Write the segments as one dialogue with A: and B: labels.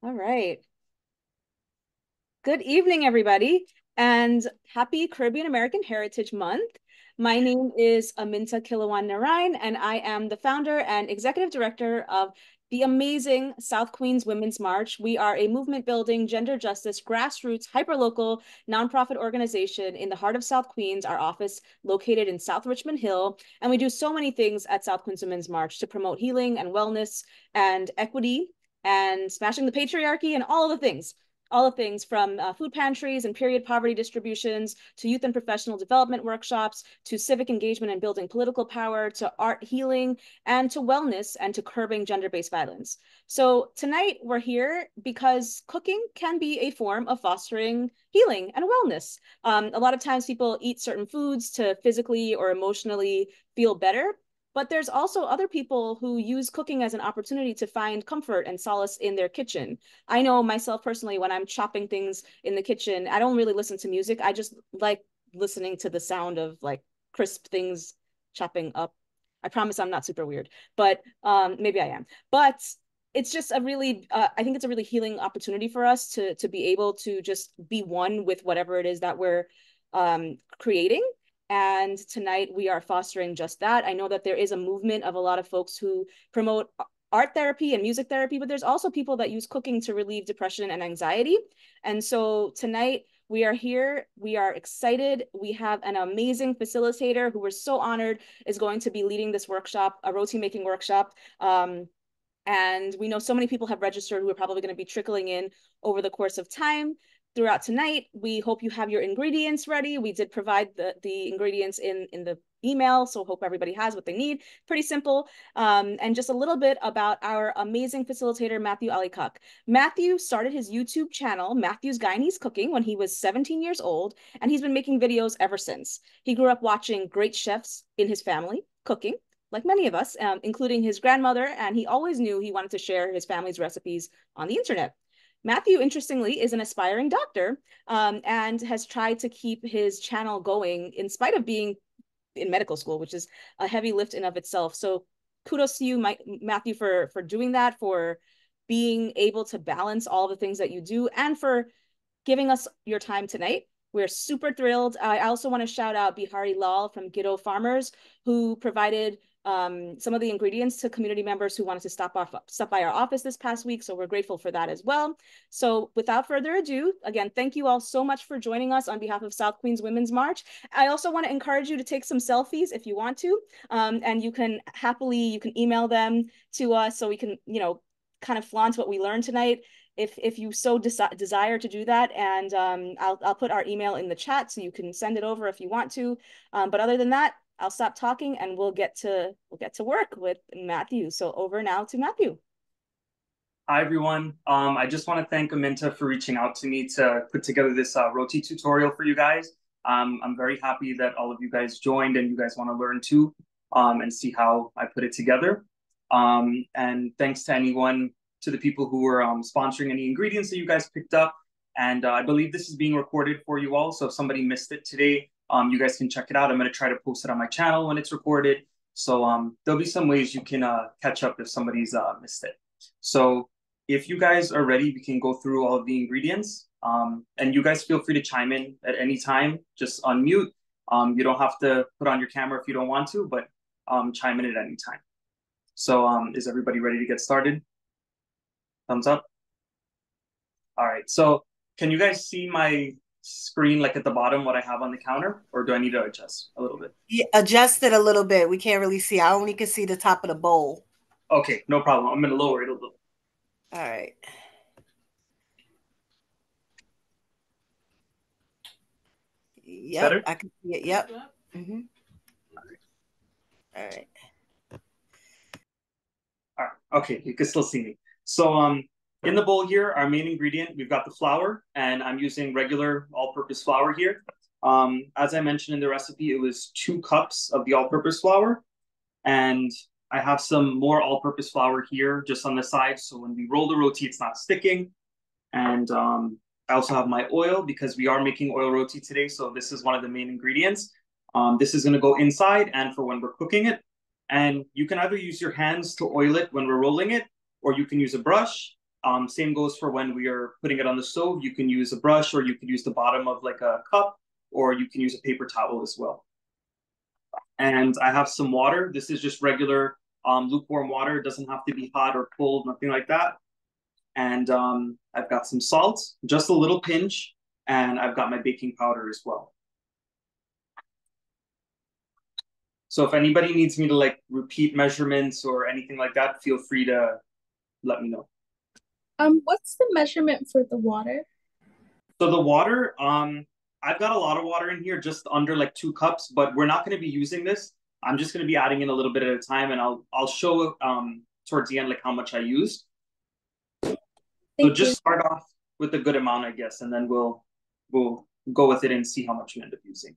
A: All right. Good evening, everybody, and happy Caribbean American Heritage Month. My name is Aminta Kilawan Narain, and I am the founder and executive director of the amazing South Queens Women's March. We are a movement building, gender justice, grassroots, hyperlocal nonprofit organization in the heart of South Queens, our office located in South Richmond Hill. And we do so many things at South Queens Women's March to promote healing and wellness and equity and smashing the patriarchy and all the things from food pantries and period poverty distributions to youth and professional development workshops to civic engagement and building political power to art healing and to wellness and to curbing gender-based violence. So tonight we're here because cooking can be a form of fostering healing and wellness. A lot of times people eat certain foods to physically or emotionally feel better, but there's also other people who use cooking as an opportunity to find comfort and solace in their kitchen. I know myself personally, when I'm chopping things in the kitchen, I don't really listen to music. I just like listening to the sound of like crisp things chopping up. I promise I'm not super weird, but maybe I am. But it's just a really, I think it's a really healing opportunity for us to be able to just be one with whatever it is that we're creating. And tonight we are fostering just that. I know that there is a movement of a lot of folks who promote art therapy and music therapy, but there's also people that use cooking to relieve depression and anxiety. And so tonight we are here. We are excited. We have an amazing facilitator who we're so honored is going to be leading this workshop, a roti making workshop. And we know so many people have registered who are probably going to be trickling in over the course of time throughout tonight. We hope you have your ingredients ready. We did provide the ingredients in the email, so hope everybody has what they need. Pretty simple. And just a little bit about our amazing facilitator, Matthew Alikak. Matthew started his YouTube channel, Matthew's Guyanese Cooking, when he was 17 years old, and he's been making videos ever since. He grew up watching great chefs in his family cooking, like many of us, including his grandmother, and he always knew he wanted to share his family's recipes on the internet. Matthew, interestingly, is an aspiring doctor and has tried to keep his channel going in spite of being in medical school, which is a heavy lift in of itself. So kudos to you, Matthew, for doing that, for being able to balance all the things that you do, and for giving us your time tonight. We're super thrilled. I also want to shout out Bihari Lal from Giddo Farmers, who provided some of the ingredients to community members who wanted to stop by our office this past week. So we're grateful for that as well. So without further ado, again, thank you all so much for joining us on behalf of South Queens Women's March. I also want to encourage you to take some selfies if you want to, and you can email them to us so we can, kind of flaunt what we learned tonight if you so desire to do that. And I'll put our email in the chat so you can send it over if you want to. But other than that, I'll stop talking and we'll get to work with Matthew. So over now to Matthew.
B: Hi, everyone. I just want to thank Aminta for reaching out to me to put together this Roti tutorial for you guys. I'm very happy that all of you guys joined and you guys want to learn too, and see how I put it together. And thanks to the people who were sponsoring any ingredients that you guys picked up. And I believe this is being recorded for you all. So if somebody missed it today, you guys can check it out. I'm going to try to post it on my channel when it's recorded. So there'll be some ways you can catch up if somebody's missed it. So if you guys are ready, we can go through all of the ingredients. And you guys feel free to chime in at any time. Just unmute. You don't have to put on your camera if you don't want to, but chime in at any time. So is everybody ready to get started? Thumbs up. All right. So can you guys see my screen like at the bottom, what I have on the counter, or do I need to adjust a little bit?
C: Yeah, adjust it a little bit. We can't really see. I only can see the top of the bowl.
B: Okay, no problem. I'm going to lower it a little.
C: All right. Yep,
B: Better?
C: I can see it. Yep. Mm-hmm. All right.
B: All right. Okay, you can still see me. So in the bowl here, our main ingredient, we've got the flour, and I'm using regular all-purpose flour here. As I mentioned in the recipe, it was 2 cups of the all-purpose flour, and I have some more all-purpose flour here just on the side, so when we roll the roti, it's not sticking. And I also have my oil because we are making oil roti today, so this is one of the main ingredients. This is going to go inside and for when we're cooking it. And you can either use your hands to oil it when we're rolling it, or you can use a brush. Same goes for when we are putting it on the stove. You can use a brush, or you can use the bottom of like a cup, or you can use a paper towel as well. And I have some water. This is just regular lukewarm water. It doesn't have to be hot or cold, nothing like that. And I've got some salt, just a little pinch, and I've got my baking powder as well. So if anybody needs me to like repeat measurements or anything like that, feel free to let me know.
D: What's the measurement for the water?
B: So the water, I've got a lot of water in here, just under like 2 cups, but we're not going to be using this. I'm just going to be adding in a little bit at a time, and I'll show towards the end like how much I used. So just start off with a good amount, I guess, and then we'll go with it and see how much you end up using.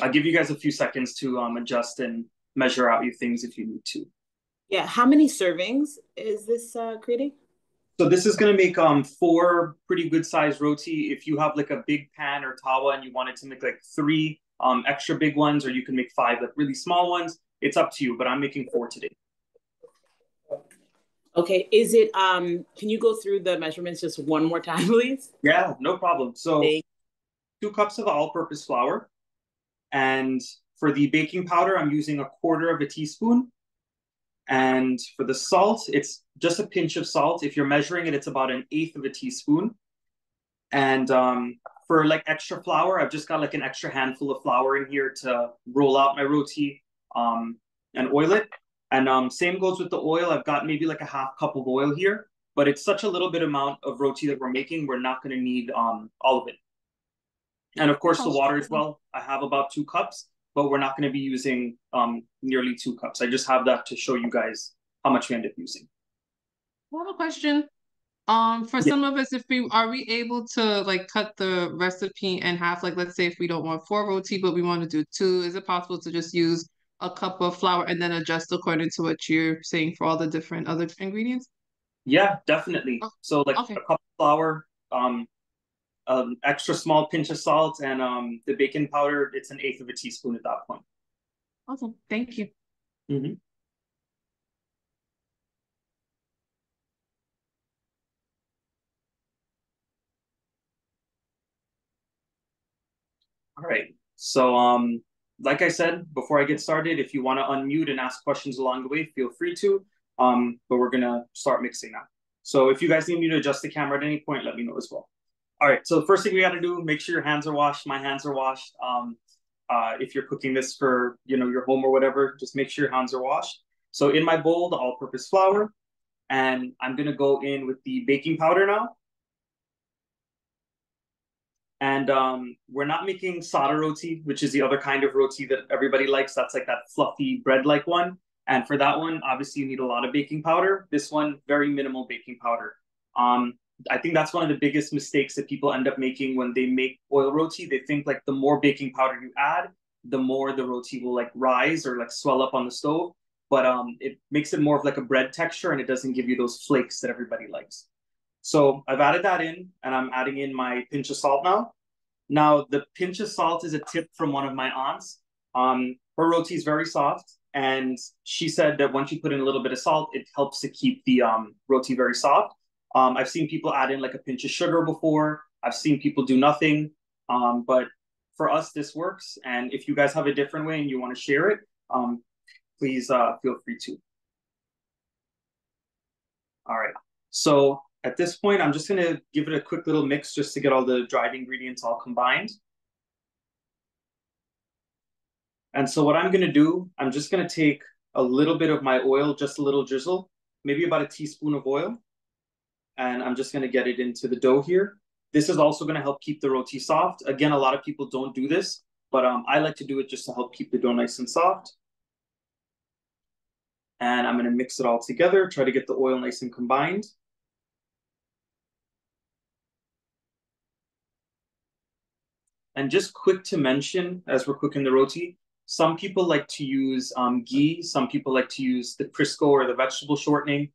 B: I'll give you guys a few seconds to adjust and measure out your things if you need to.
E: Yeah, how many servings is this creating?
B: So this is going to make 4 pretty good sized roti. If you have like a big pan or tawa and you wanted to make like 3 extra big ones, or you can make 5 like really small ones, it's up to you, but I'm making 4 today.
E: Okay, is it can you go through the measurements just one more time, please?
B: Yeah, no problem. So 2 cups of all-purpose flour, and for the baking powder, I'm using 1/4 of a teaspoon. And for the salt, it's just a pinch of salt. If you're measuring it, it's about 1/8 of a teaspoon. And for like extra flour, I've just got like an extra handful of flour in here to roll out my roti and oil it. And same goes with the oil. I've got maybe like a 1/2 cup of oil here, but it's such a little bit amount of roti that we're making, we're not going to need all of it. And of course, the water as well. I have about 2 cups, but we're not going to be using nearly 2 cups. I just have that to show you guys how much we end up using.
F: I have a question. For some of us, if we are we able to like cut the recipe in half? Like, let's say if we don't want 4 roti, but we want to do 2, is it possible to just use a cup of flour and then adjust according to what you're saying for all the different other ingredients?
B: Yeah, definitely.
F: Oh,
B: so like
F: okay.
B: a cup of flour, extra small pinch of salt, and the baking powder, it's 1/8 of a teaspoon at that point.
F: Awesome. Thank you.
B: Mm-hmm. All right. So like I said, before I get started, if you want to unmute and ask questions along the way, feel free to. But we're gonna start mixing now. So if you guys need me to adjust the camera at any point, let me know as well. All right, so the first thing we got to do, make sure your hands are washed. My hands are washed. If you're cooking this for your home or whatever, just make sure your hands are washed. So in my bowl, the all-purpose flour, and I'm gonna go in with the baking powder now. And we're not making sada roti, which is the other kind of roti that everybody likes. That's like that fluffy bread-like one. And for that one, obviously you need a lot of baking powder. This one, very minimal baking powder. I think that's one of the biggest mistakes that people end up making when they make oil roti. They think like the more baking powder you add, the more the roti will like rise or like swell up on the stove. But it makes it more of like a bread texture, and it doesn't give you those flakes that everybody likes. So I've added that in, and I'm adding in my pinch of salt now. Now, the pinch of salt is a tip from one of my aunts. Her roti is very soft, and she said that once you put in a little bit of salt, it helps to keep the roti very soft. I've seen people add in like a pinch of sugar before. I've seen people do nothing. But for us, this works. And if you guys have a different way and you want to share it, please feel free to. All right. So at this point, I'm just going to give it a quick little mix just to get all the dried ingredients all combined. And so what I'm going to do, I'm just going to take a little bit of my oil, just a little drizzle, maybe about a teaspoon of oil. And I'm just going to get it into the dough here. This is also going to help keep the roti soft. Again, a lot of people don't do this, but I like to do it just to help keep the dough nice and soft. And I'm going to mix it all together, try to get the oil nice and combined. And just quick to mention, as we're cooking the roti, some people like to use ghee. Some people like to use the Crisco or the vegetable shortening.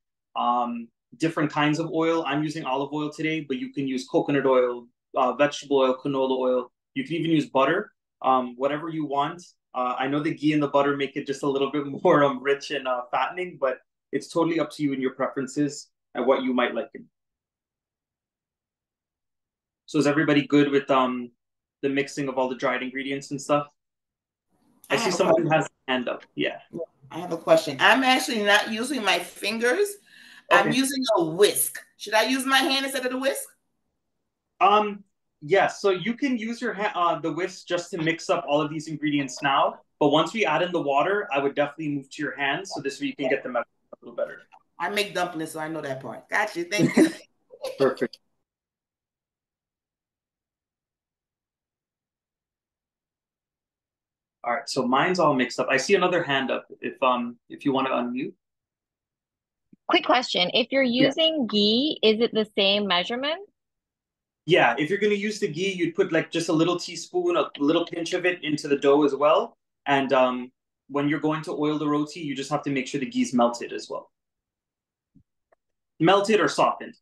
B: Different kinds of oil. I'm using olive oil today, but you can use coconut oil, vegetable oil, canola oil. You can even use butter, whatever you want. I know the ghee and the butter make it just a little bit more rich and fattening, but It's totally up to you and your preferences and what you might like. So is everybody good with the mixing of all the dried ingredients and stuff? I see someone has a hand up. Yeah.
G: I have a question. I'm actually not using my fingers. Okay. I'm using a whisk. Should I use my hand instead of the whisk?
B: Yes. So you can use your hand, the whisk just to mix up all of these ingredients now. But once we add in the water, I would definitely move to your hands so this way you can get them a little better.
G: I make dumplings, so I know that part. Got you. Thank you.
B: Perfect. All right, so mine's all mixed up. I see another hand up if you want to unmute.
H: Quick question. If you're using ghee, is it the same measurement?
B: Yeah, if you're going to use the ghee, you'd put like just a little teaspoon, a little pinch of it into the dough as well. And when you're going to oil the roti, you just have to make sure the ghee's melted as well. Melted or softened.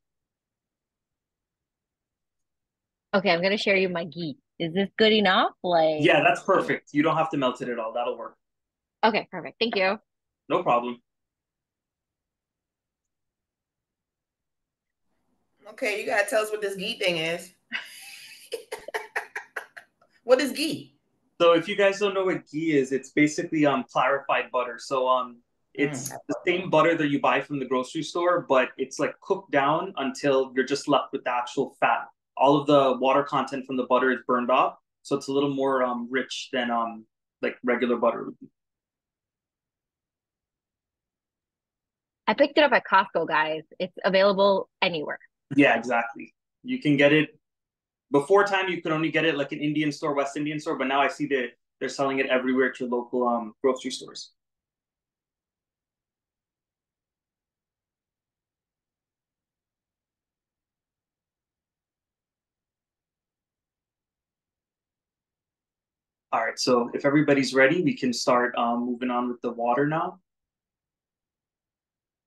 H: Okay, I'm going to share you my ghee. Is this good enough?
B: Yeah, that's perfect. You don't have to melt it at all. That'll work.
H: Okay, perfect. Thank you.
B: No problem.
G: Okay, you gotta tell us what this ghee thing is. What is ghee?
B: So if you guys don't know what ghee is, it's basically clarified butter. So it's the same butter that you buy from the grocery store, but it's like cooked down until you're just left with the actual fat. All of the water content from the butter is burned off, so it's a little more rich than like regular butter would be.
H: I picked it up at Costco, guys. It's available anywhere.
B: Yeah, exactly. You can get it. Before time, you could only get it like an Indian store, West Indian store, but now I see that they're selling it everywhere to local grocery stores. All right, so if everybody's ready, we can start moving on with the water now.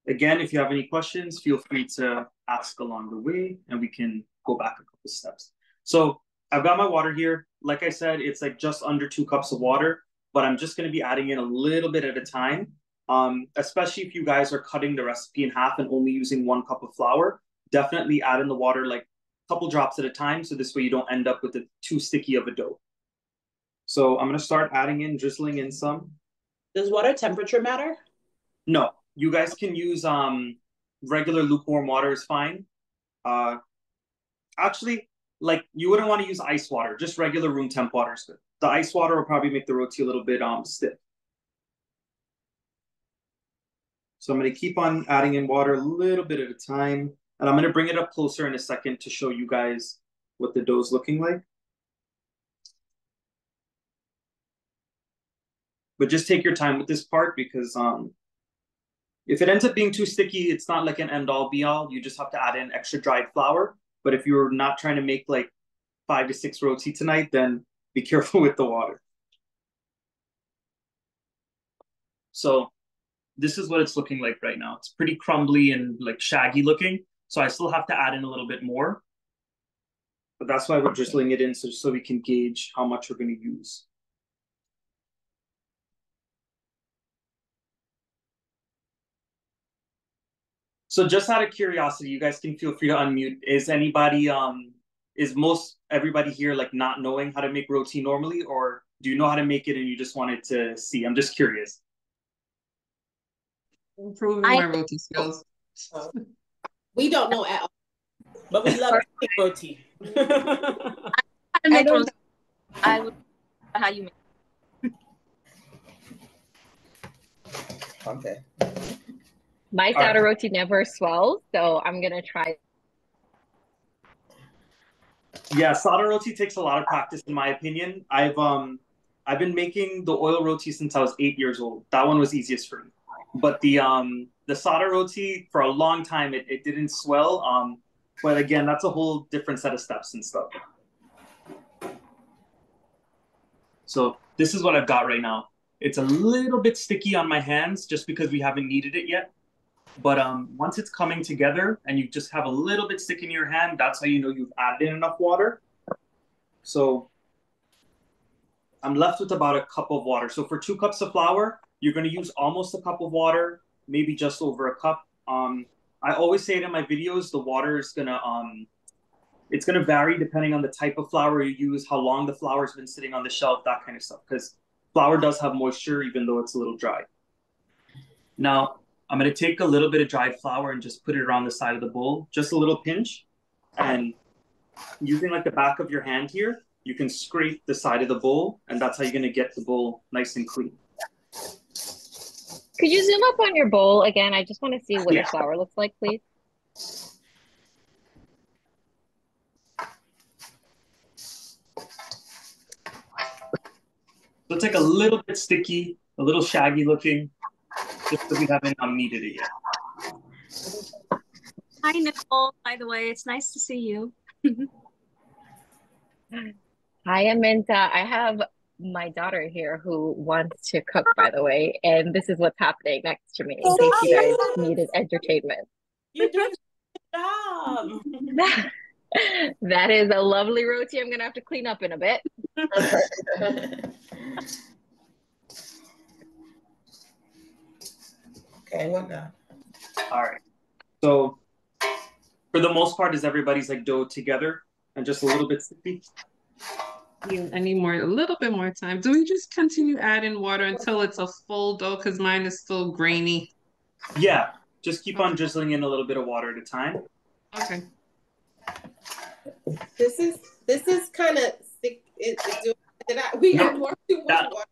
B: Again, if you have any questions, feel free to ask along the way and we can go back a couple steps. So I've got my water here. Like I said, it's like just under 2 cups of water, but I'm just going to be adding in a little bit at a time, especially if you guys are cutting the recipe in half and only using 1 cup of flour. Definitely add in the water like a couple drops at a time, so this way you don't end up with it too sticky of a dough. So I'm going to start drizzling in some.
E: Does water temperature matter?
B: No, you guys can use regular lukewarm water is fine. Actually, like you wouldn't want to use ice water, just regular room temp water is good. The ice water will probably make the roti a little bit stiff. So I'm going to keep on adding in water a little bit at a time. And I'm going to bring it up closer in a second to show you guys what the dough is looking like. But just take your time with this part because if it ends up being too sticky, it's not like an end-all be-all. You just have to add in extra dried flour. But if you're not trying to make like 5 to 6 roti tonight, then be careful with the water. So this is what it's looking like right now. It's pretty crumbly and like shaggy looking. So I still have to add in a little bit more. But that's why we're drizzling it in so we can gauge how much we're going to use. So just out of curiosity, you guys can feel free to unmute. Is anybody, everybody here like not knowing how to make roti normally, or do you know how to make it and you just wanted to see? I'm just curious.
F: Improving my roti skills.
E: We don't know at all, but we love roti.
H: I don't know how you make.
G: Okay.
H: My sourdough roti never swells, so I'm gonna try.
B: Yeah, sourdough roti takes a lot of practice, in my opinion. I've been making the oil roti since I was 8 years old. That one was easiest for me. But the sourdough roti for a long time it didn't swell. But again, that's a whole different set of steps and stuff. So this is what I've got right now. It's a little bit sticky on my hands just because we haven't kneaded it yet. But once it's coming together and you just have a little bit stick in your hand, that's how you know you've added in enough water. So I'm left with about a cup of water. So for 2 cups of flour, you're going to use almost a cup of water. maybe just over a cup. I always say it in my videos, the water is gonna it's gonna vary depending on the type of flour you use, how long the flour's been sitting on the shelf, that kind of stuff. Because flour does have moisture even though it's a little dry. Now, I'm gonna take a little bit of dried flour and just put it around the side of the bowl, just a little pinch. And using like the back of your hand here, you can scrape the side of the bowl, and that's how you're gonna get the bowl nice and clean.
H: Could you zoom up on your bowl again? I just want to see what your
B: Yeah.
H: flour looks like, please.
B: So it's like a little bit sticky, a little shaggy looking, just because we haven't kneaded it yet.
A: Hi, Nicole, by the way. It's nice to see you.
H: Hi, Aminta. I have my daughter here who wants to cook, by the way, and this is what's happening next to me in case you guys needed entertainment.
E: You're doing a good job.
H: That is a lovely roti I'm gonna have to clean up in a bit.
G: Okay, what now?
B: All right. So for the most part, is everybody's like dough together and just a little bit sticky?
F: Yeah, I need a little bit more time. Do we just continue adding water until it's a full dough? Because mine is still grainy.
B: Yeah, just keep on drizzling in a little bit of water at a time.
F: Okay.
I: This is kind of thick. We
B: No,
I: had more too much water.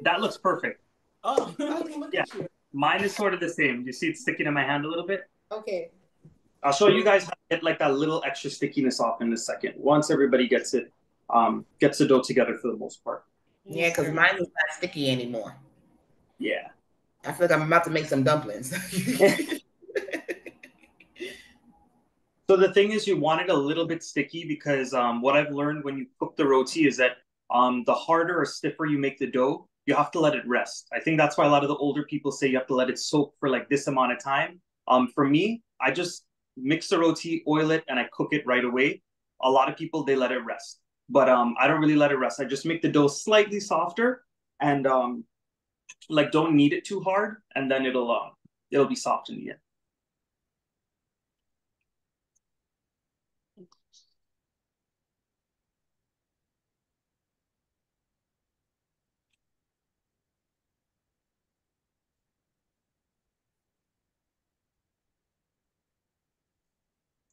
B: That looks perfect.
E: Oh, look
B: Yeah.
E: at you.
B: Mine is sort of the same. You see it sticking in my hand a little bit?
I: Okay.
B: I'll show you guys how to get like that little extra stickiness off in a second. Once everybody gets the dough together for the most part.
G: Yeah, because mine is not sticky anymore.
B: Yeah.
G: I feel like I'm about to make some dumplings.
B: So the thing is, you want it a little bit sticky because what I've learned when you cook the roti is that the harder or stiffer you make the dough, you have to let it rest. I think that's why a lot of the older people say you have to let it soak for like this amount of time. For me, I just mix the roti, oil it, and I cook it right away. A lot of people, they let it rest. But I don't really let it rest. I just make the dough slightly softer and like don't knead it too hard, and then it'll be soft in the end.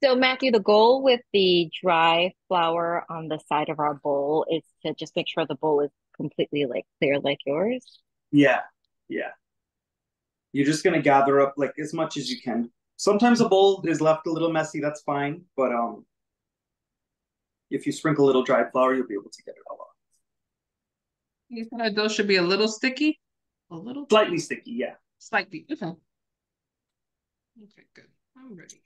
H: So, Matthew, the goal with the dry flour on the side of our bowl is to just make sure the bowl is completely like clear like yours.
B: Yeah, yeah. You're just gonna gather up like as much as you can. Sometimes a bowl is left a little messy, that's fine. But if you sprinkle a little dried flour, you'll be able to get it all off.
F: You said our dough should be a little sticky? A little?
B: Slightly sticky, yeah.
F: Slightly. Okay. Okay, good. I'm ready.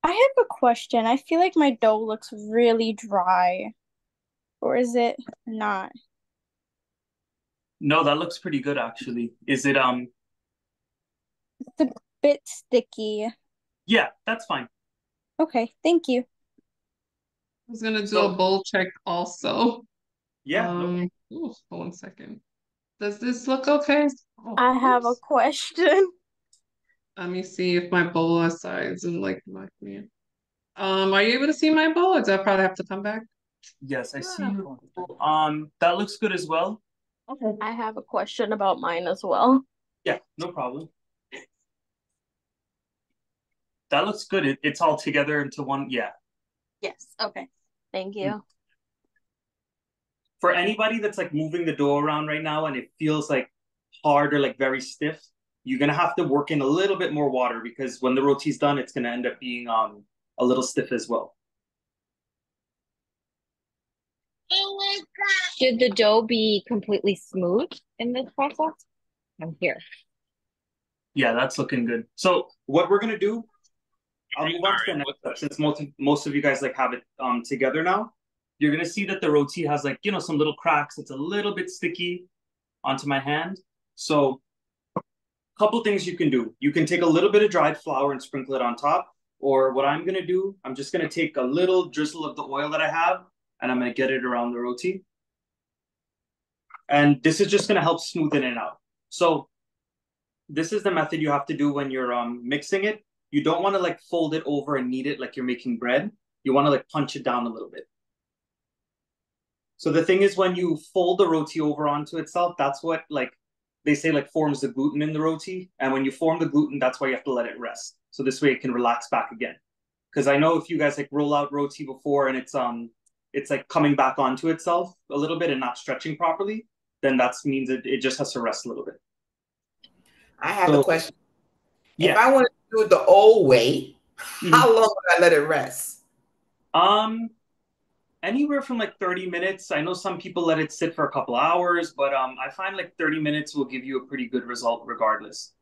D: I have a question. I feel like my dough looks really dry, or is it not?
B: No, that looks pretty good actually. Is it
D: It's a bit sticky.
B: yeah, that's fine.
D: Okay, thank you.
F: I was gonna do a bowl check also.
B: Yeah.
F: Ooh, hold 1 second. Does this look okay? Oh,
D: I have a question.
F: let me see if my bowl has sides and like my man. Are you able to see my bowl? Or do I probably have to come back?
B: Yes, I see you. That looks good as well.
F: Okay.
D: I have a question about mine as well.
B: Yeah, no problem. That looks good. It's all together into one. Yeah.
D: Yes, okay. Thank you.
B: For anybody that's like moving the dough around right now and it feels like hard or like very stiff, you're gonna have to work in a little bit more water because when the roti's done, it's gonna end up being a little stiff as well.
H: Should the dough be completely smooth in this process? I'm here.
B: Yeah, that's looking good. So what we're gonna do, I'll move on to the next step since most of you guys like have it together now. You're gonna see that the roti has like, you know, some little cracks. It's a little bit sticky onto my hand. So a couple things you can do. You can take a little bit of dried flour and sprinkle it on top. Or what I'm gonna do, I'm just gonna take a little drizzle of the oil that I have and I'm gonna get it around the roti. And this is just gonna help smoothen it out. So this is the method you have to do when you're mixing it. You don't want to like fold it over and knead it like you're making bread. You want to like punch it down a little bit. So the thing is, when you fold the roti over onto itself, that's what like they say like forms the gluten in the roti. And when you form the gluten, that's why you have to let it rest. So this way it can relax back again. Because I know if you guys like roll out roti before and it's like coming back onto itself a little bit and not stretching properly, then that means it just has to rest a little bit.
G: I have a question.
B: Yeah.
G: If I want to do it the old way, how long would I let it rest?
B: Anywhere from like 30 minutes. I know some people let it sit for a couple hours, but I find like 30 minutes will give you a pretty good result regardless.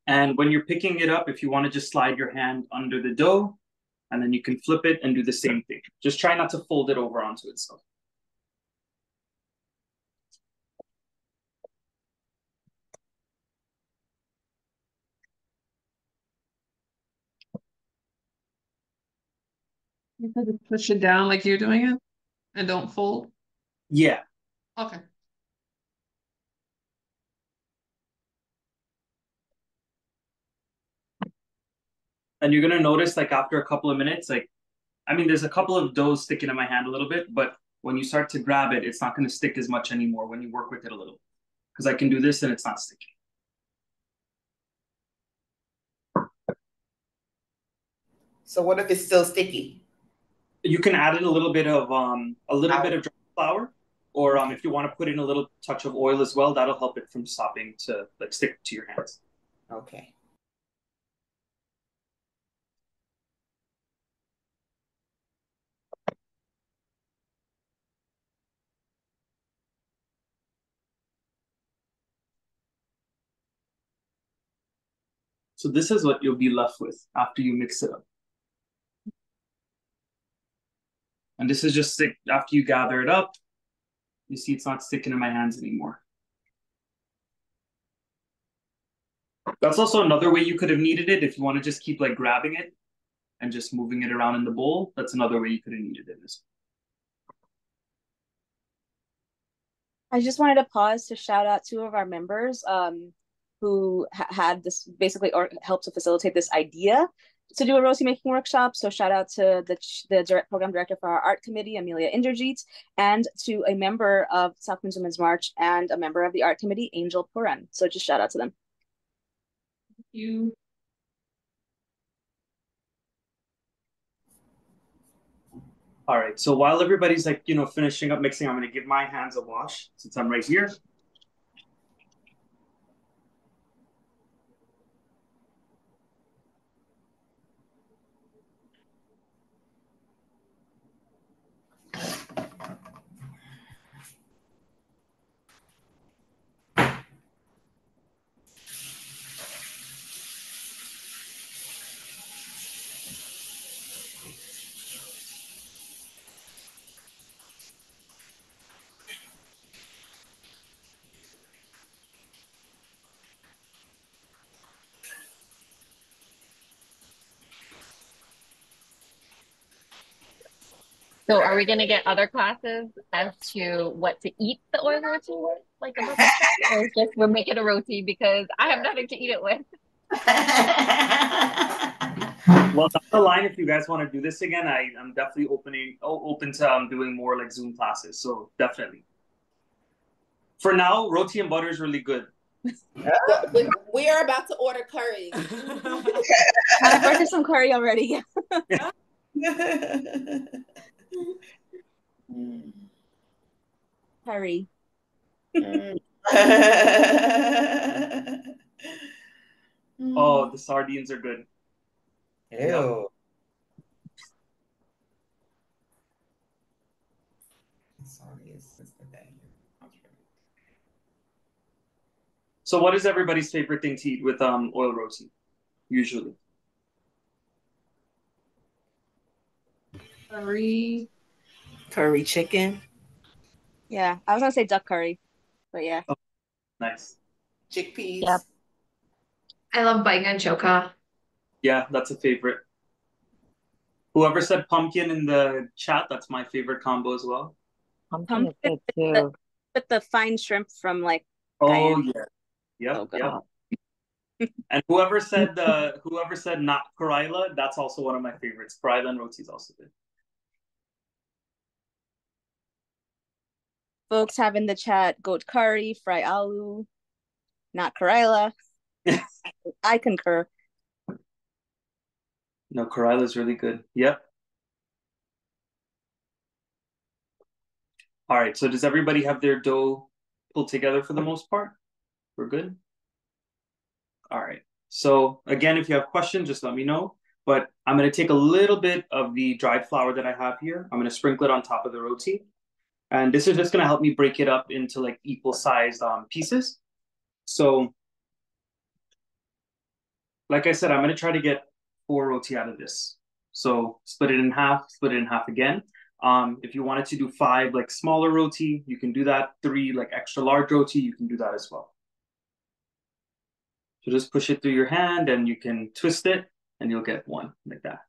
B: And when you're picking it up, if you want to just slide your hand under the dough, and then you can flip it and do the same thing. Just try not to fold it over onto itself.
F: You have to push it down like you're doing it and don't fold?
B: Yeah.
F: Okay.
B: And you're gonna notice like after a couple of minutes, like, I mean, there's a couple of doughs sticking in my hand a little bit, but when you start to grab it, it's not gonna stick as much anymore when you work with it a little. Because I can do this and it's not sticky.
G: So what if it's still sticky?
B: You can add in a little bit of dry flour, or if you want to put in a little touch of oil as well, that'll help it from stopping to like stick to your hands.
G: Okay.
B: So this is what you'll be left with after you mix it up. And this is just stick after you gather it up. You see it's not sticking in my hands anymore. That's also another way you could have kneaded it if you want to just keep like grabbing it and just moving it around in the bowl. That's another way you could have kneaded it.
A: I just wanted to pause to shout out two of our members who had this basically or helped to facilitate this idea to do a roti making workshop. So shout out to the program director for our art committee, Amelia Inderjeet, and to a member of South Queens Women's March and a member of the art committee, Angel Puren. So just shout out to them.
F: Thank you.
B: All right, so while everybody's like, finishing up mixing, I'm gonna give my hands a wash since I'm right here.
H: So are we gonna get other classes as to what to eat the oil roti with, like a roti class, or it's just we're making a roti because I have nothing to eat it with?
B: Well, down the line, if you guys want to do this again, I'm definitely open to doing more like Zoom classes. So definitely. For now, roti and butter is really good.
I: We are about to order curry.
A: I've ordered some curry already. Curry.
B: Oh, the sardines are good.
G: Ew.
B: Yep. So what is everybody's favorite thing to eat with oil roti, usually?
C: Curry chicken.
A: Yeah, I was gonna say duck curry, but yeah.
B: Oh, nice.
G: Chickpeas.
H: Yep.
J: I love bangan choka.
B: Yeah, that's a favorite. Whoever said pumpkin in the chat, that's my favorite combo as well.
H: Pumpkin is
A: Pumpkin
H: good
A: with
H: too.
A: the fine shrimp from like
B: Oh
A: Guyana.
B: yeah. Yep,
A: So good.
B: yep.
H: Oh,
B: And whoever said not Karaila, that's also one of my favorites. Karaila and roti is also good.
A: Folks have in the chat goat curry, fry aloo, not Karela. I concur.
B: No, Karaila is really good. Yep. All right. So does everybody have their dough pulled together for the most part? We're good. All right. So again, if you have questions, just let me know. But I'm going to take a little bit of the dried flour that I have here. I'm going to sprinkle it on top of the roti. And this is just going to help me break it up into like equal sized pieces. So like I said, I'm going to try to get 4 roti out of this. So split it in half again. If you wanted to do 5 like smaller roti, you can do that. 3 like extra large roti, you can do that as well. So just push it through your hand and you can twist it and you'll get 1 like that.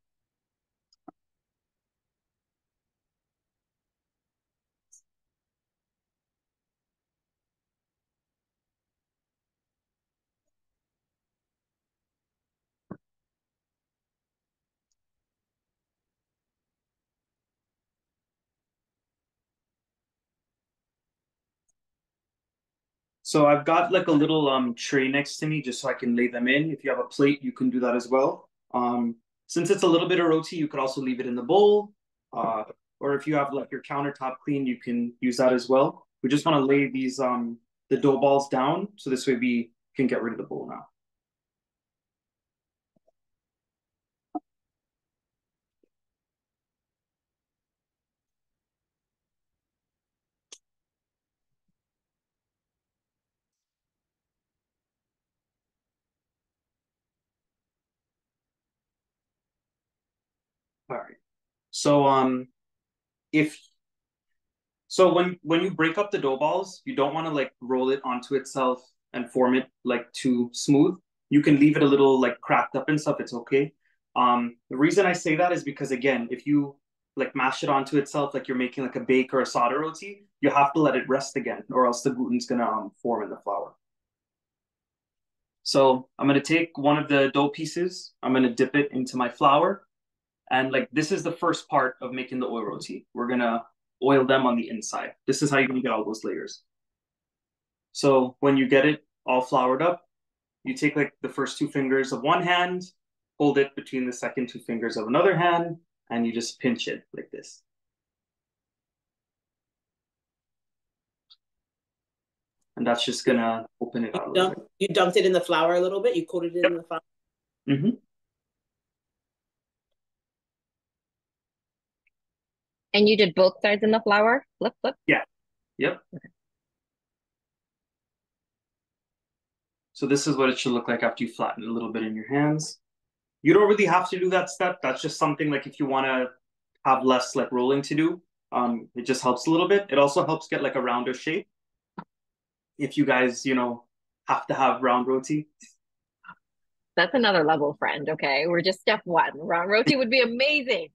B: So I've got like a little tray next to me just so I can lay them in. If you have a plate, you can do that as well. Since it's a little bit of roti, you could also leave it in the bowl. Or if you have like your countertop clean, you can use that as well. We just want to lay these the dough balls down so this way we can get rid of the bowl now. All right. So if So when you break up the dough balls, you don't want to like roll it onto itself and form it like too smooth. You can leave it a little like cracked up and stuff. It's okay. The reason I say that is because again, if you like mash it onto itself like you're making like a bake or a sada roti, you have to let it rest again, or else the gluten's gonna form in the flour. So I'm gonna take one of the dough pieces. I'm gonna dip it into my flour, and like this is the first part of making the oil roti. We're gonna oil them on the inside. This is how you're gonna get all those layers. So when you get it all floured up, you take like the first 2 fingers of one hand, hold it between the second 2 fingers of another hand, and you just pinch it like this. And that's just gonna open it out a little bit.
E: You dumped it in the flour a little bit. You coated it in the flour.
B: Mm-hmm.
H: and you did both sides in the flour? Flip, flip.
B: Yeah. Yep.
H: Okay.
B: So this is what it should look like after you flatten it a little bit in your hands. You don't really have to do that step. That's just something like if you want to have less like rolling to do, it just helps a little bit. It also helps get like a rounder shape. If you guys, have to have round roti.
H: That's another level, friend. Okay, we're just step 1. Round roti would be amazing.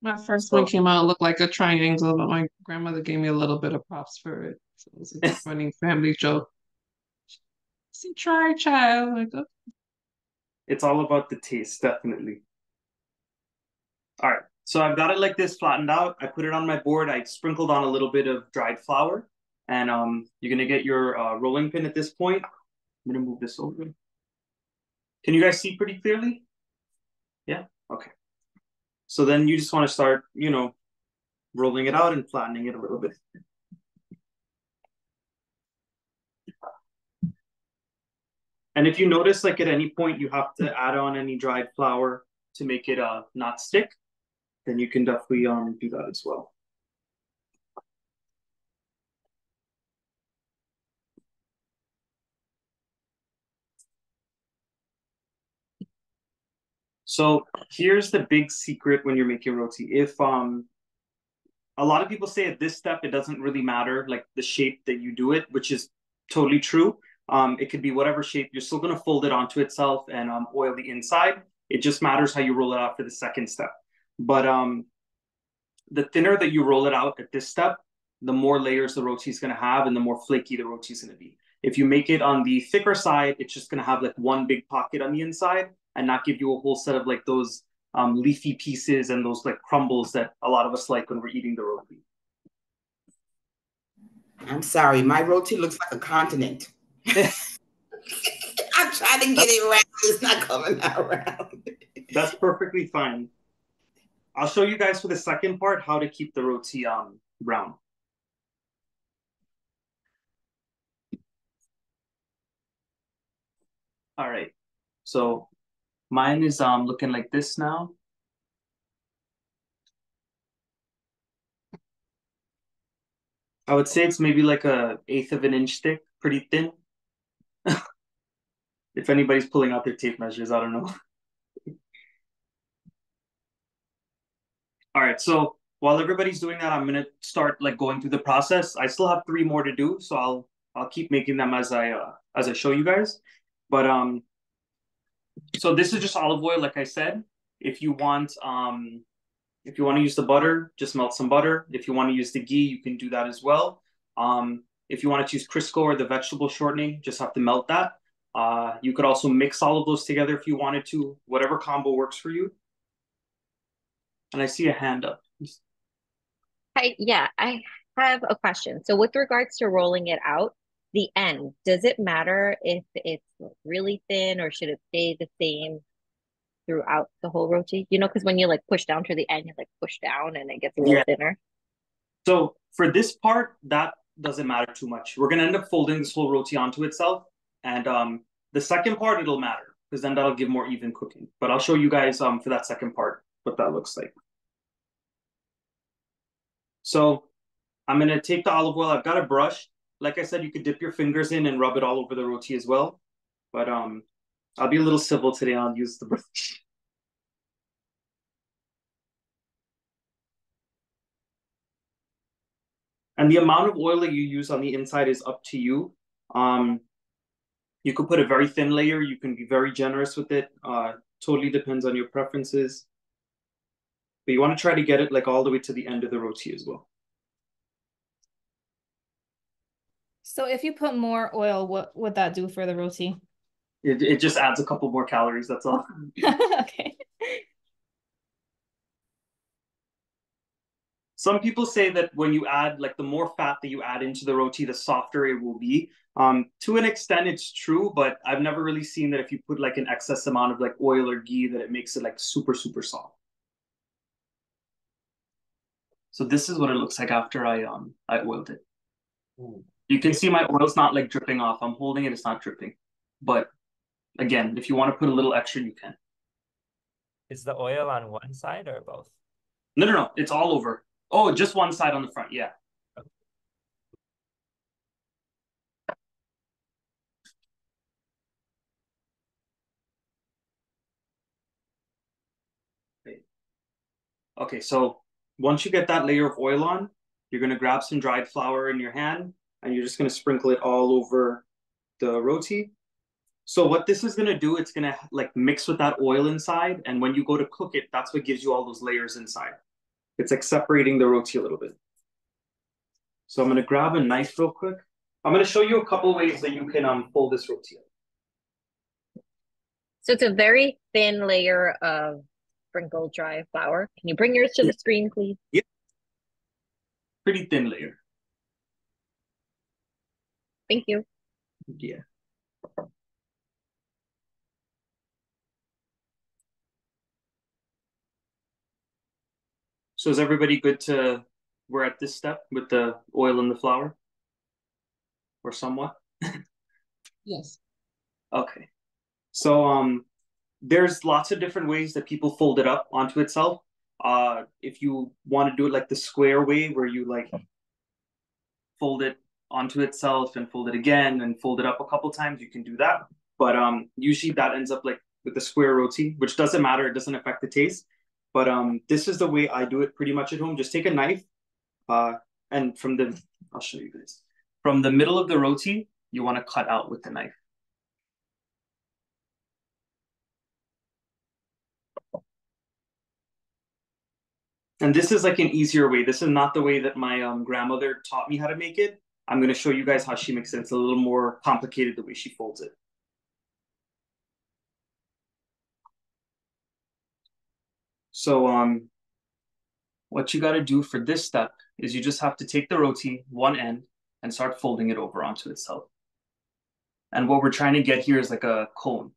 F: My first one came out looked like a triangle, but my grandmother gave me a little bit of props for it. So it was a running family joke. See, try, child. Like, oh.
B: It's all about the taste, definitely. All right, so I've got it like this flattened out. I put it on my board. I sprinkled on a little bit of dried flour, and you're gonna get your rolling pin at this point. I'm gonna move this over. Can you guys see pretty clearly? Yeah. Okay. So then you just want to start, rolling it out and flattening it a little bit. And if you notice, like at any point you have to add on any dried flour to make it not stick, then you can definitely do that as well. So here's the big secret when you're making roti. A lot of people say at this step, it doesn't really matter like the shape that you do it, which is totally true. It could be whatever shape. You're still going to fold it onto itself and oil the inside. It just matters how you roll it out for the second step. But the thinner that you roll it out at this step, the more layers the roti is going to have and the more flaky the roti is going to be. If you make it on the thicker side, it's just going to have like one big pocket on the inside and not give you a whole set of like those leafy pieces and those like crumbles that a lot of us like when we're eating the roti.
G: I'm sorry, my roti looks like a continent. I'm trying to get it right. It's not coming out round.
B: That's perfectly fine. I'll show you guys for the second part how to keep the roti brown. All right, so mine is looking like this now. I would say it's maybe like a 1/8 of an inch thick, pretty thin. If anybody's pulling out their tape measures, I don't know. All right, so while everybody's doing that, I'm gonna start like going through the process. I still have 3 more to do, so I'll keep making them as I show you guys. But so this is just olive oil, like I said. If you want to use the butter, just melt some butter. If you want to use the ghee, you can do that as well. If you want to use Crisco or the vegetable shortening, just have to melt that. You could also mix all of those together if you wanted to, whatever combo works for you. And I see a hand up.
H: Yeah, I have a question. So with regards to rolling it out, the end, does it matter if it's really thin or should it stay the same throughout the whole roti? You know, because when you like push down to the end, you like push down and it gets a little thinner.
B: So for this part, that doesn't matter too much. We're gonna end up folding this whole roti onto itself. And the second part, it'll matter because then that'll give more even cooking. But I'll show you guys for that second part what that looks like. So I'm gonna take the olive oil. I've got a brush. Like I said, you could dip your fingers in and rub it all over the roti as well. But I'll be a little civil today. I'll use the brush. And the amount of oil that you use on the inside is up to you. You could put a very thin layer. You can be very generous with it. Totally depends on your preferences. But you want to try to get it like all the way to the end of the roti as well.
A: So if you put more oil, what would that do for the roti?
B: It just adds a couple more calories, that's all.
A: Okay.
B: Some people say that when you add, like the more fat that you add into the roti, the softer it will be. To an extent, it's true, but I've never really seen that if you put like an excess amount of like oil or ghee that it makes it like super, super soft. So this is what it looks like after I oiled it. Ooh. You can see my oil's not like dripping off. I'm holding it, it's not dripping. But again, if you want to put a little extra, you can.
J: Is the oil on one side or both?
B: No. It's all over. Oh, just one side on the front. Yeah. Okay, so once you get that layer of oil on, you're going to grab some dried flour in your hand and you're just going to sprinkle it all over the roti. So what this is going to do, it's going to like mix with that oil inside. And when you go to cook it, that's what gives you all those layers inside. It's like separating the roti a little bit. So I'm going to grab a knife real quick. I'm going to show you a couple ways that you can fold this roti.
H: So it's a very thin layer of sprinkled dry flour. Can you bring yours to the screen, please?
B: Yeah. Pretty thin layer.
H: Thank you.
B: Yeah. So is everybody good to, we're at this step with the oil and the flour? Or somewhat?
F: Yes.
B: Okay. So there's lots of different ways that people fold it up onto itself. If you want to do it like the square way where you like fold it onto itself and fold it again and fold it up a couple times, you can do that. But usually that ends up like with the square roti, which doesn't matter. It doesn't affect the taste. But this is the way I do it pretty much at home. Just take a knife And I'll show you guys. From the middle of the roti, you want to cut out with the knife. And this is like an easier way. This is not the way that my grandmother taught me how to make it. I'm going to show you guys how she makes it. It's a little more complicated the way she folds it. So what you got to do for this step is you just have to take the roti, one end, and start folding it over onto itself. And what we're trying to get here is like a cone.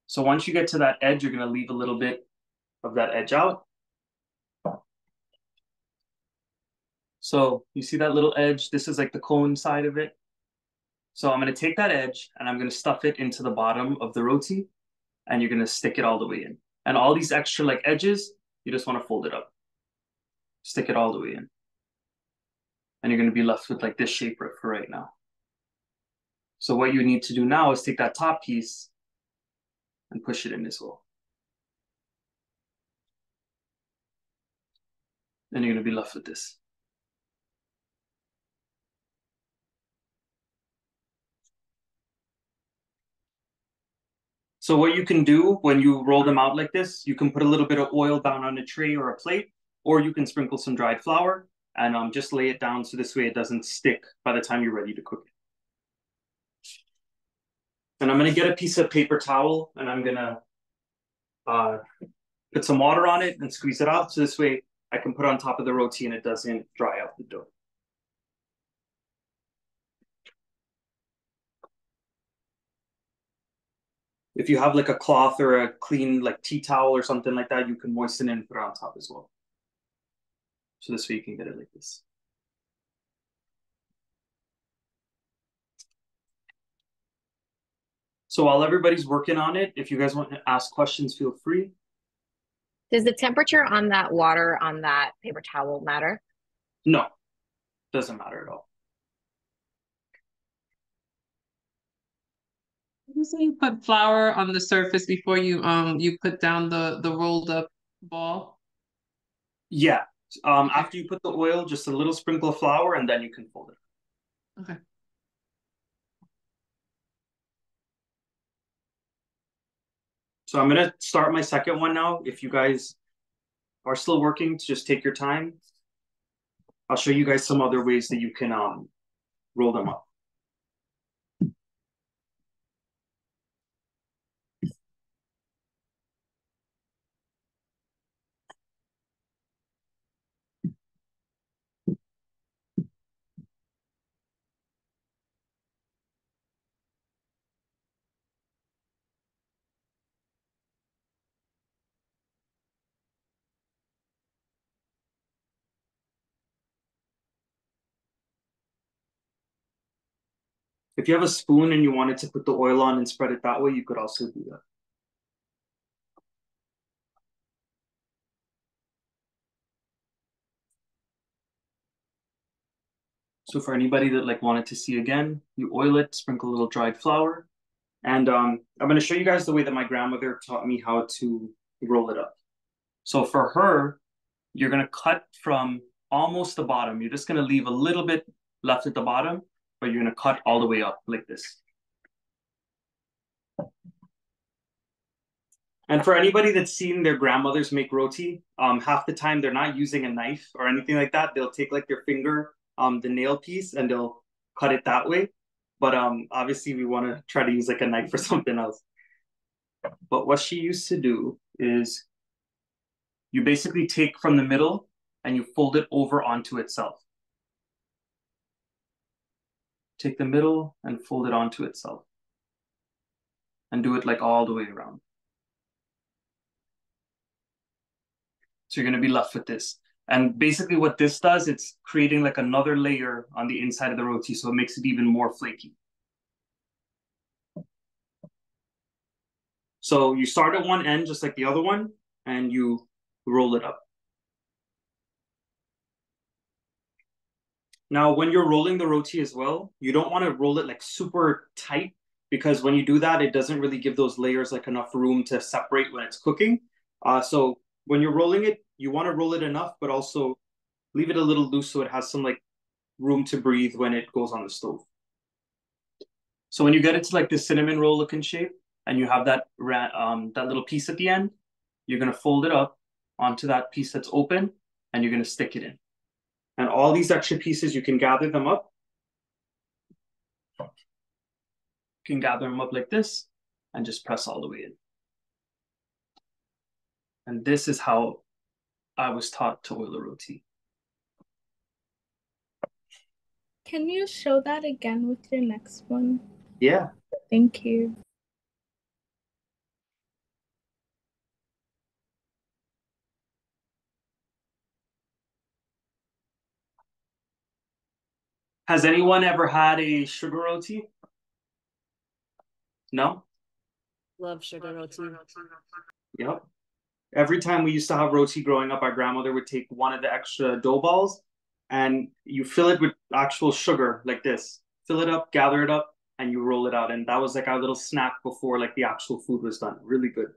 B: So once you get to that edge, you're going to leave a little bit of that edge out. So you see that little edge? This is like the cone side of it. So I'm going to take that edge and I'm going to stuff it into the bottom of the roti, and you're going to stick it all the way in. And all these extra like edges, you just want to fold it up. Stick it all the way in. And you're going to be left with like this shape for right now. So what you need to do now is take that top piece and push it in as well. Then you're going to be left with this. So what you can do when you roll them out like this, you can put a little bit of oil down on a tray or a plate, or you can sprinkle some dried flour and just lay it down so this way it doesn't stick by the time you're ready to cook it. And I'm going to get a piece of paper towel and I'm going to put some water on it and squeeze it out so this way I can put it on top of the roti and it doesn't dry out the dough. If you have like a cloth or a clean like tea towel or something like that, you can moisten it and put it on top as well. So this way you can get it like this. So while everybody's working on it, if you guys want to ask questions, feel free.
H: Does the temperature on that water on that paper towel matter?
B: No, doesn't matter at all.
F: You say you put flour on the surface before you put down the rolled up ball?
B: Yeah. After you put the oil, just a little sprinkle of flour and then you can fold it.
F: Okay.
B: So I'm gonna start my second one now. If you guys are still working, just take your time. I'll show you guys some other ways that you can roll them up. If you have a spoon and you wanted to put the oil on and spread it that way, you could also do that. So for anybody that like wanted to see again, you oil it, sprinkle a little dried flour, and I'm going to show you guys the way that my grandmother taught me how to roll it up. So for her, you're going to cut from almost the bottom. You're just going to leave a little bit left at the bottom, but you're going to cut all the way up like this. And for anybody that's seen their grandmothers make roti, half the time they're not using a knife or anything like that. They'll take like their finger, the nail piece, and they'll cut it that way. But obviously we want to try to use like a knife or something else. But what she used to do is you basically take from the middle and you fold it over onto itself. Take the middle and fold it onto itself. And do it like all the way around. So you're going to be left with this. And basically what this does, it's creating like another layer on the inside of the roti, so it makes it even more flaky. So you start at one end, just like the other one, and you roll it up. Now, when you're rolling the roti as well, you don't want to roll it like super tight because when you do that, it doesn't really give those layers like enough room to separate when it's cooking. So when you're rolling it, you want to roll it enough, but also leave it a little loose so it has some like room to breathe when it goes on the stove. So when you get it to like the cinnamon roll looking shape and you have that little piece at the end, you're gonna fold it up onto that piece that's open and you're gonna stick it in. And all these extra pieces, you can gather them up. You can gather them up like this and just press all the way in. And this is how I was taught to oil a roti.
D: Can you show that again with your next one?
B: Yeah.
D: Thank you.
B: Has anyone ever had a sugar roti? No?
I: Love sugar roti.
B: Yep. Every time we used to have roti growing up, our grandmother would take one of the extra dough balls and you fill it with actual sugar like this. Fill it up, gather it up, and you roll it out. And that was like our little snack before like the actual food was done. Really good.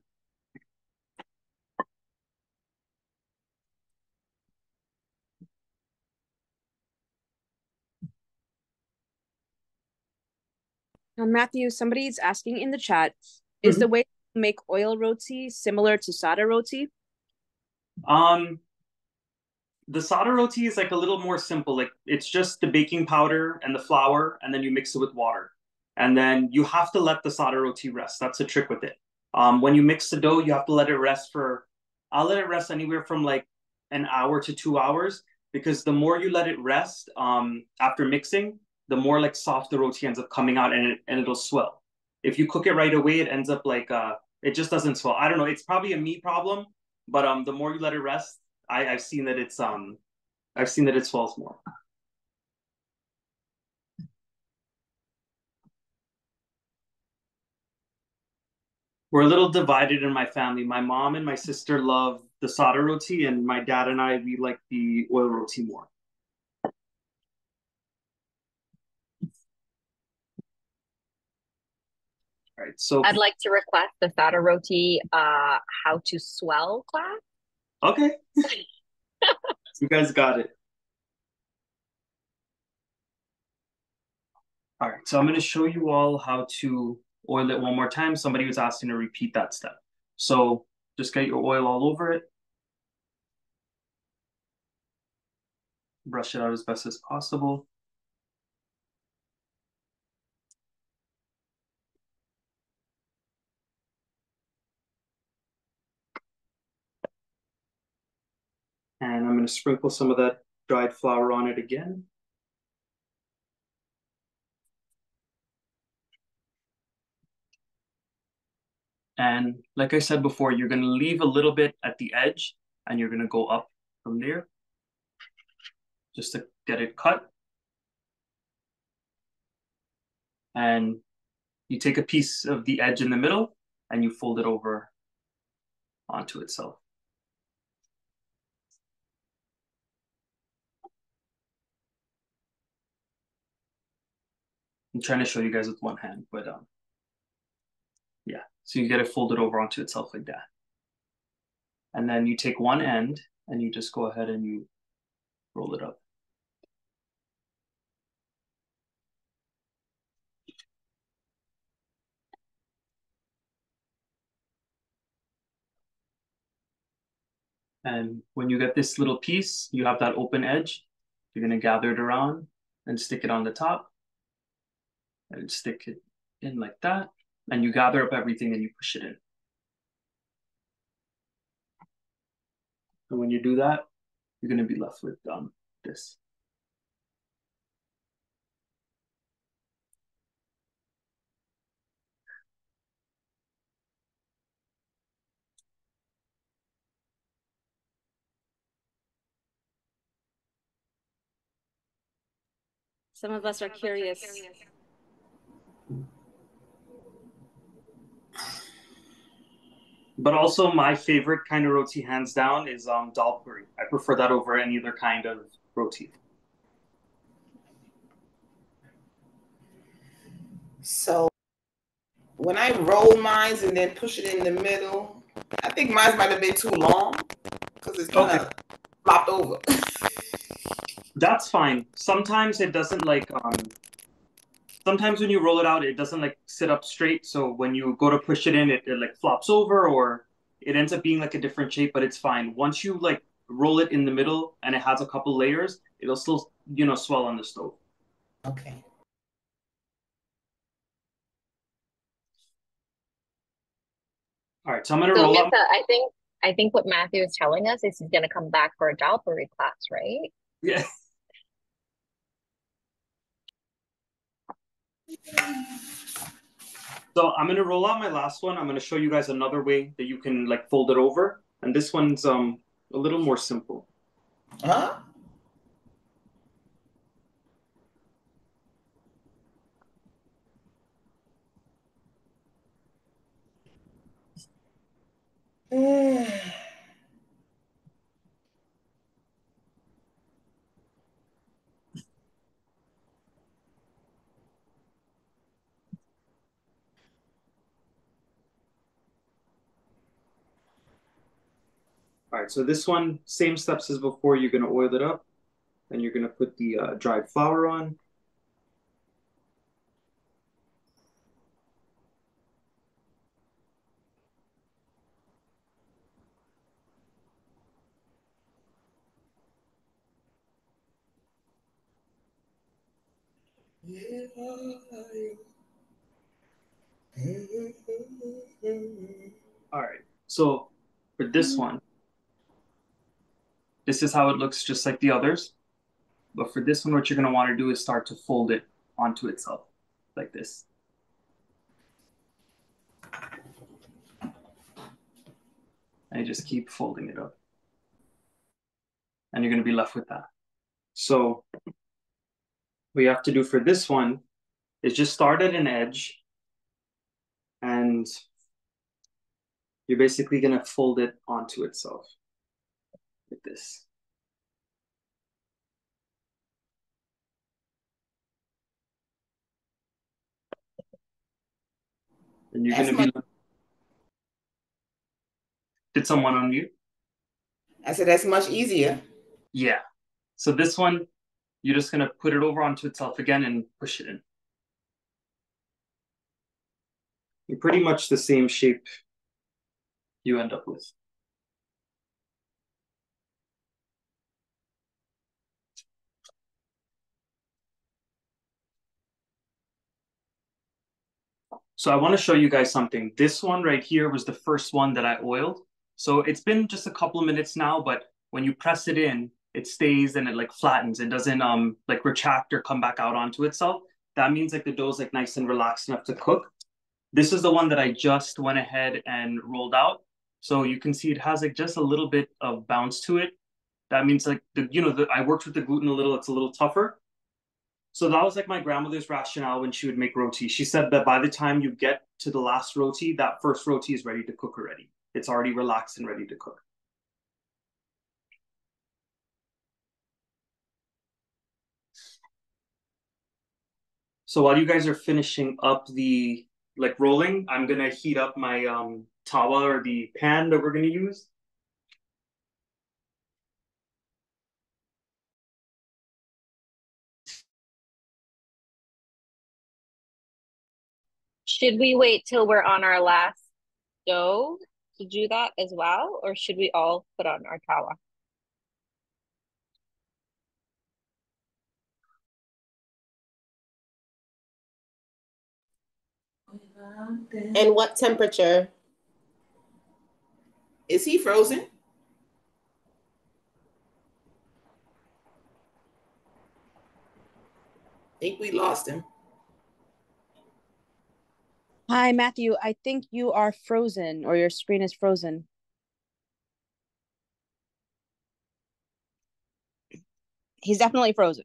A: Matthew, somebody's asking in the chat, is the way to make oil roti similar to sada roti?
B: The sada roti is like a little more simple. Like it's just the baking powder and the flour, and then you mix it with water. And then you have to let the sada roti rest. That's the trick with it. When you mix the dough, you have to let it rest I'll let it rest anywhere from like an hour to 2 hours, because the more you let it rest after mixing, the more like soft the roti ends up coming out, and it'll swell. If you cook it right away, it ends up like it just doesn't swell. I don't know. It's probably a me problem, but the more you let it rest, I've seen that it swells more. We're a little divided in my family. My mom and my sister love the sada roti, and my dad and I, we like the oil roti more. All right, so
H: I'd like to request the sada roti how to swell class.
B: Okay. You guys got it. All right, so I'm going to show you all how to oil it one more time. Somebody was asking to repeat that step. So just get your oil all over it. Brush it out as best as possible. And I'm going to sprinkle some of that dried flour on it again. And like I said before, you're going to leave a little bit at the edge and you're going to go up from there just to get it cut. And you take a piece of the edge in the middle and you fold it over onto itself. I'm trying to show you guys with one hand, but yeah. So you get it folded over onto itself like that. And then you take one end and you just go ahead and you roll it up. And when you get this little piece, you have that open edge, you're gonna gather it around and stick it on the top and stick it in like that. And you gather up everything and you push it in. And when you do that, you're gonna be left with this.
A: Some of us are curious.
B: But also my favorite kind of roti, hands down, is dal puri. I prefer that over any other kind of roti.
C: So
G: when I roll mine and then push it in the middle, I think mine might have been too long because it's kind of flopped over.
B: That's fine. Sometimes it doesn't like sometimes when you roll it out, it doesn't like sit up straight. So when you go to push it in, it like flops over or it ends up being like a different shape, but it's fine. Once you like roll it in the middle and it has a couple layers, it'll still, swell on the stove.
G: Okay.
B: All right, so I'm gonna
H: So,
B: roll up.
H: Minta, I think what Matthew is telling us is he's gonna come back for a Jalpuri class, right?
B: Yeah. So I'm gonna roll out my last one. I'm gonna show you guys another way that you can like fold it over, and this one's a little more simple.
G: Huh?
B: All right, so this one, same steps as before. You're gonna oil it up, and you're gonna put the dried flour on. All right, so for this one, this is how it looks just like the others. But for this one, what you're going to want to do is start to fold it onto itself like this. And you just keep folding it up. And you're going to be left with that. So what you have to do for this one is just start at an edge. And you're basically going to fold it onto itself like this. And you're going to be... Did someone unmute?
G: I said that's much easier.
B: Yeah. So this one, you're just going to put it over onto itself again and push it in. You're pretty much the same shape you end up with. So I want to show you guys something. This one right here was the first one that I oiled. So it's been just a couple of minutes now, but when you press it in, it stays and it like flattens. It doesn't like retract or come back out onto itself. That means like the dough's like nice and relaxed enough to cook. This is the one that I just went ahead and rolled out. So you can see it has like just a little bit of bounce to it. That means like I worked with the gluten a little, it's a little tougher. So that was like my grandmother's rationale when she would make roti. She said that by the time you get to the last roti, that first roti is ready to cook already. It's already relaxed and ready to cook. So while you guys are finishing up the like rolling, I'm gonna heat up my tawa or the pan that we're gonna use.
H: Should we wait till we're on our last dough to do that as well, or should we all put on our tawa?
I: And what temperature?
G: Is he frozen? I think we lost him.
A: Hi, Matthew. I think you are frozen or your screen is frozen. He's definitely frozen.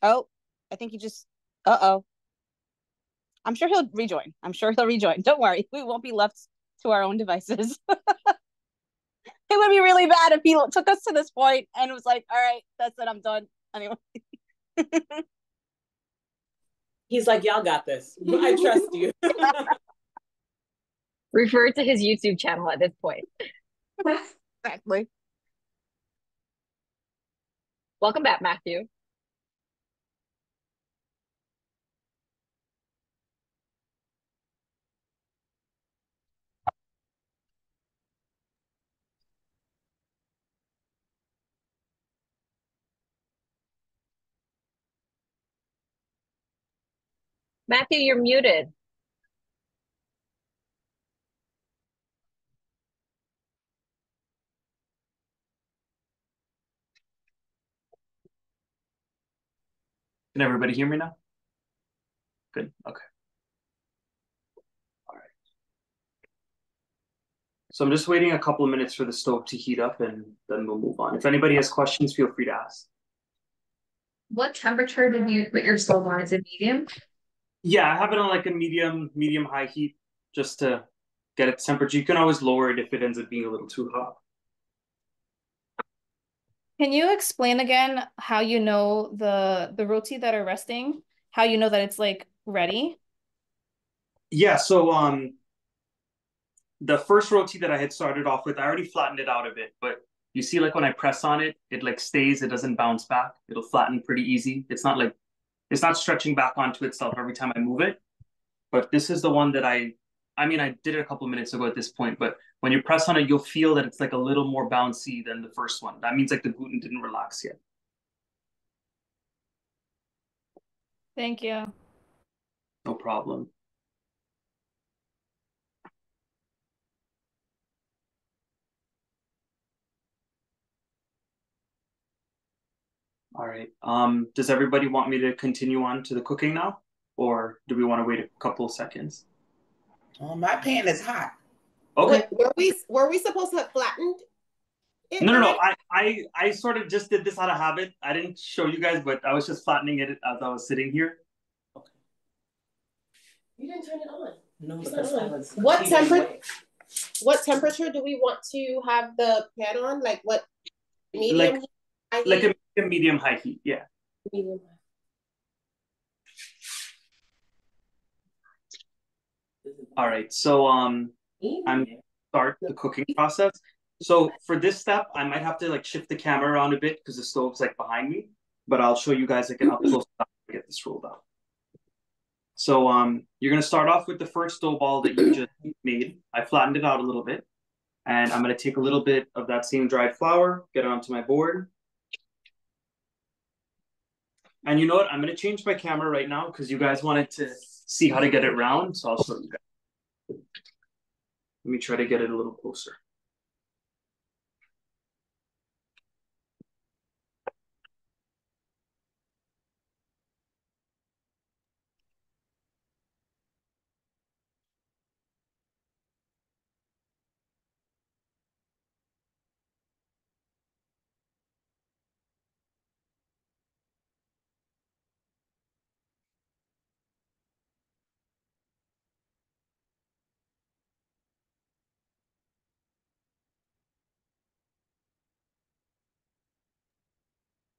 A: Oh, I think he just, uh-oh. I'm sure he'll rejoin. I'm sure he'll rejoin. Don't worry. We won't be left to our own devices. It would be really bad if he took us to this point and was like, all right, that's it. I'm done. Anyway.
E: He's like, y'all got this. I trust you.
H: Refer to his YouTube channel at this point.
C: Exactly.
H: Welcome back, Matthew. Matthew, you're muted.
B: Can everybody hear me now? Good. Okay. All right. So I'm just waiting a couple of minutes for the stove to heat up, and then we'll move on. If anybody has questions, feel free to ask.
K: What temperature did you put your stove on? Is it medium?
B: Yeah, I have it on like a medium high heat just to get its temperature. You can always lower it if it ends up being a little too hot.
L: Can you explain again how you know the roti that are resting, how you know that it's like ready?
B: Yeah, so the first roti that I had started off with, I already flattened it out a bit, but you see like when I press on it, it like stays, it doesn't bounce back. It'll flatten pretty easy. It's not stretching back onto itself every time I move it. But this is the one that I mean, I did it a couple of minutes ago at this point, but when you press on it, you'll feel that it's like a little more bouncy than the first one. That means like the gluten didn't relax yet.
L: Thank you.
B: No problem. All right. Does everybody want me to continue on to the cooking now? Or do we want to wait a couple of seconds?
G: My pan is hot.
B: Okay.
I: Were we supposed to have flattened it?
B: No. I sort of just did this out of habit. I didn't show you guys, but I was just flattening it as I was sitting here.
I: Okay. You didn't turn it on.
E: No,
I: It's
E: because
I: not
E: I
I: on.
E: was
I: What temperature do we want to have the pan on? Like what? Medium?
B: Like a medium high heat, yeah.
I: Medium.
B: All right, so I'm gonna start the cooking process. So for this step, I might have to like shift the camera around a bit because the stove's like behind me, but I'll show you guys like an up close to get this rolled out. So you're gonna start off with the first dough ball that you just made. I flattened it out a little bit, and I'm gonna take a little bit of that same dried flour, get it onto my board. And you know what? I'm gonna change my camera right now because you guys wanted to see how to get it round, so I'll show you guys. Let me try to get it a little closer.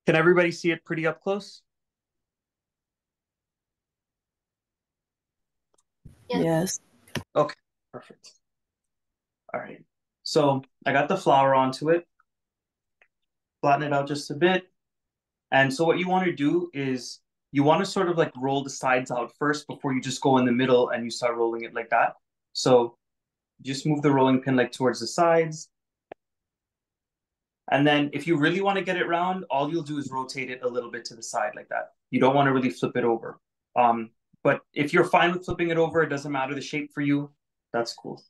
B: Can everybody see it pretty up close?
C: Yes.
B: Okay, perfect. All right. So I got the flour onto it, flatten it out just a bit. And so what you want to do is you want to sort of like roll the sides out first before you just go in the middle and you start rolling it like that. So just move the rolling pin like towards the sides. And then if you really want to get it round, all you'll do is rotate it a little bit to the side like that. You don't want to really flip it over. But if you're fine with flipping it over, it doesn't matter the shape for you. That's cool.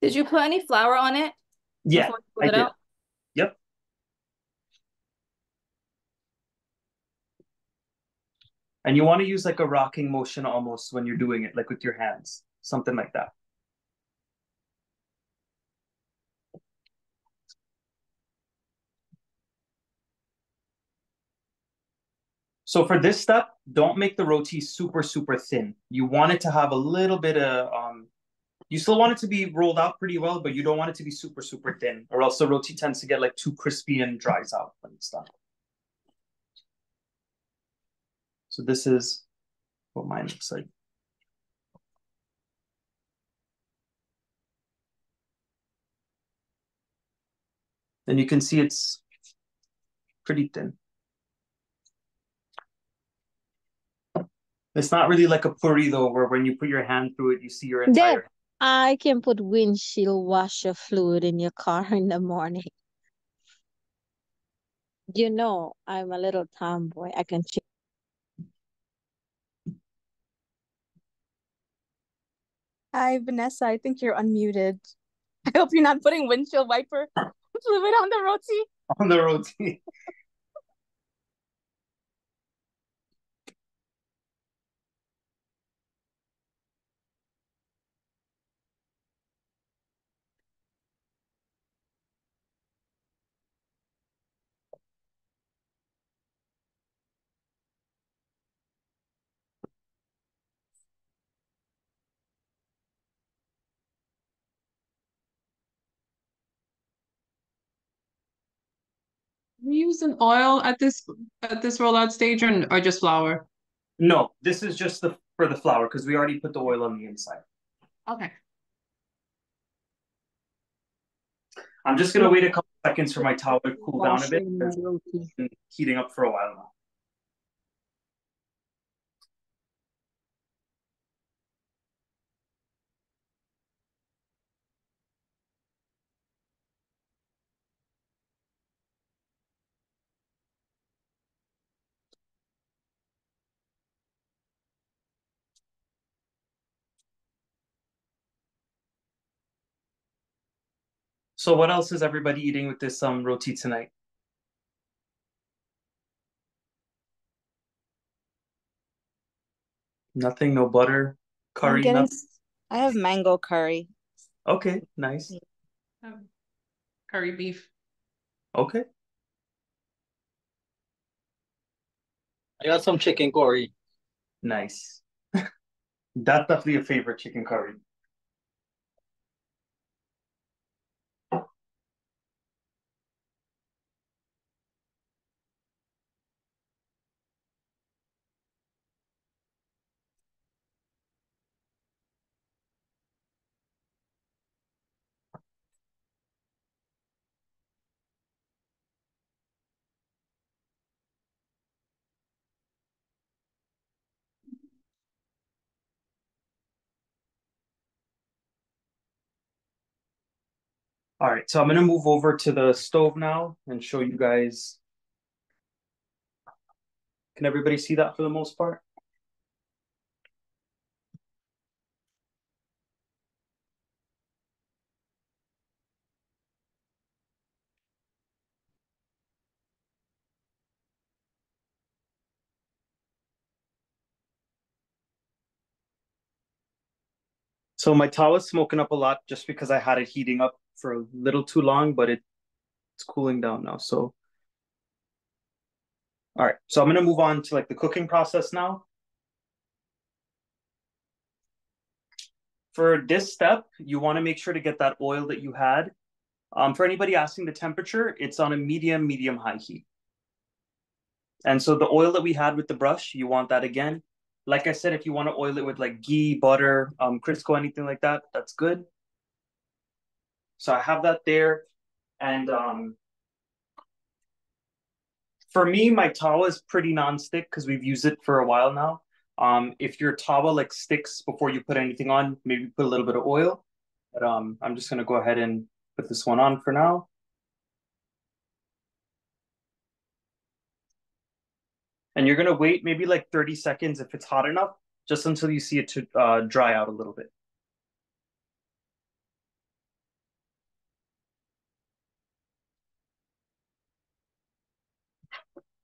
L: Did you put any flour on it?
B: Yeah,
L: before you pulled it out?
B: Yep. And you want to use like a rocking motion almost when you're doing it, like with your hands, something like that. So for this step, don't make the roti super, super thin. You want it to have a little bit of, you still want it to be rolled out pretty well, but you don't want it to be super, super thin, or else the roti tends to get like too crispy and dries out when it's done. So this is what mine looks like. And you can see it's pretty thin. It's not really like a puri though, where when you put your hand through it, you see your entire.
M: I can put windshield washer fluid in your car in the morning. You know, I'm a little tomboy. I can change.
D: Hi, Vanessa. I think you're unmuted. I hope you're not putting windshield wiper fluid on the roti.
B: On the roti.
F: We using oil at this rollout stage or just flour?
B: No, this is just for the flour because we already put the oil on the inside.
F: Okay.
B: I'm just gonna wait a couple seconds for my towel to cool down a bit. It's been heating up for a while now. So what else is everybody eating with this roti tonight? Nothing, no butter, curry, nothing.
M: I have mango curry.
B: Okay, nice.
F: Curry beef.
B: Okay.
N: I got some chicken curry.
B: Nice. That's definitely a favorite, chicken curry. All right, so I'm gonna move over to the stove now and show you guys. Can everybody see that for the most part? So my towel is smoking up a lot just because I had it heating up for a little too long, but it's cooling down now. So, all right, so I'm gonna move on to like the cooking process now. For this step, you want to make sure to get that oil that you had. For anybody asking the temperature, it's on a medium high heat. And so the oil that we had with the brush, you want that again. Like I said, if you want to oil it with like ghee, butter, Crisco, anything like that, that's good. So I have that there. And for me, my tawa is pretty non-stick because we've used it for a while now. If your tawa like sticks before you put anything on, maybe put a little bit of oil. But I'm just gonna go ahead and put this one on for now. And you're gonna wait maybe like 30 seconds if it's hot enough, just until you see it to dry out a little bit.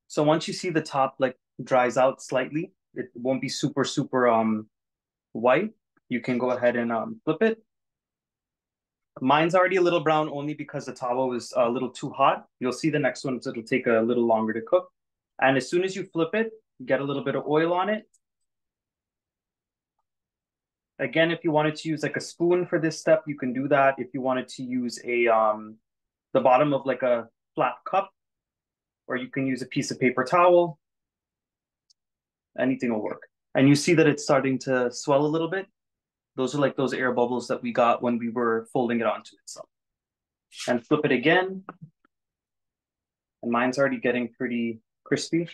B: So once you see the top like dries out slightly, it won't be super white. You can go ahead and flip it. Mine's already a little brown only because the tawa was a little too hot. You'll see the next one, so it'll take a little longer to cook. And as soon as you flip it, get a little bit of oil on it. Again, if you wanted to use like a spoon for this step, you can do that. If you wanted to use the bottom of like a flat cup, or you can use a piece of paper towel. anything will work. And you see that it's starting to swell a little bit. Those are like those air bubbles that we got when we were folding it onto itself. And flip it again. And mine's already getting pretty crispy.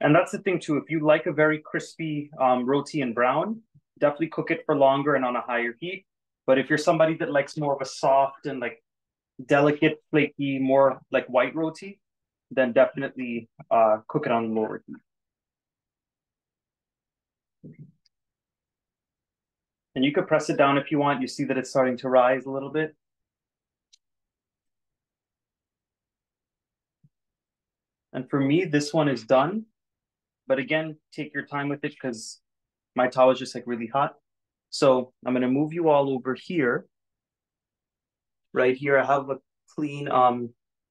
B: And that's the thing too, if you like a very crispy roti and brown, definitely cook it for longer and on a higher heat. But if you're somebody that likes more of a soft and like delicate, flaky, more like white roti, then definitely cook it on lower heat. And you could press it down if you want. You see that it's starting to rise a little bit. And for me, this one is done. But again, take your time with it because my towel is just like really hot. So I'm gonna move you all over here. Right here, I have a clean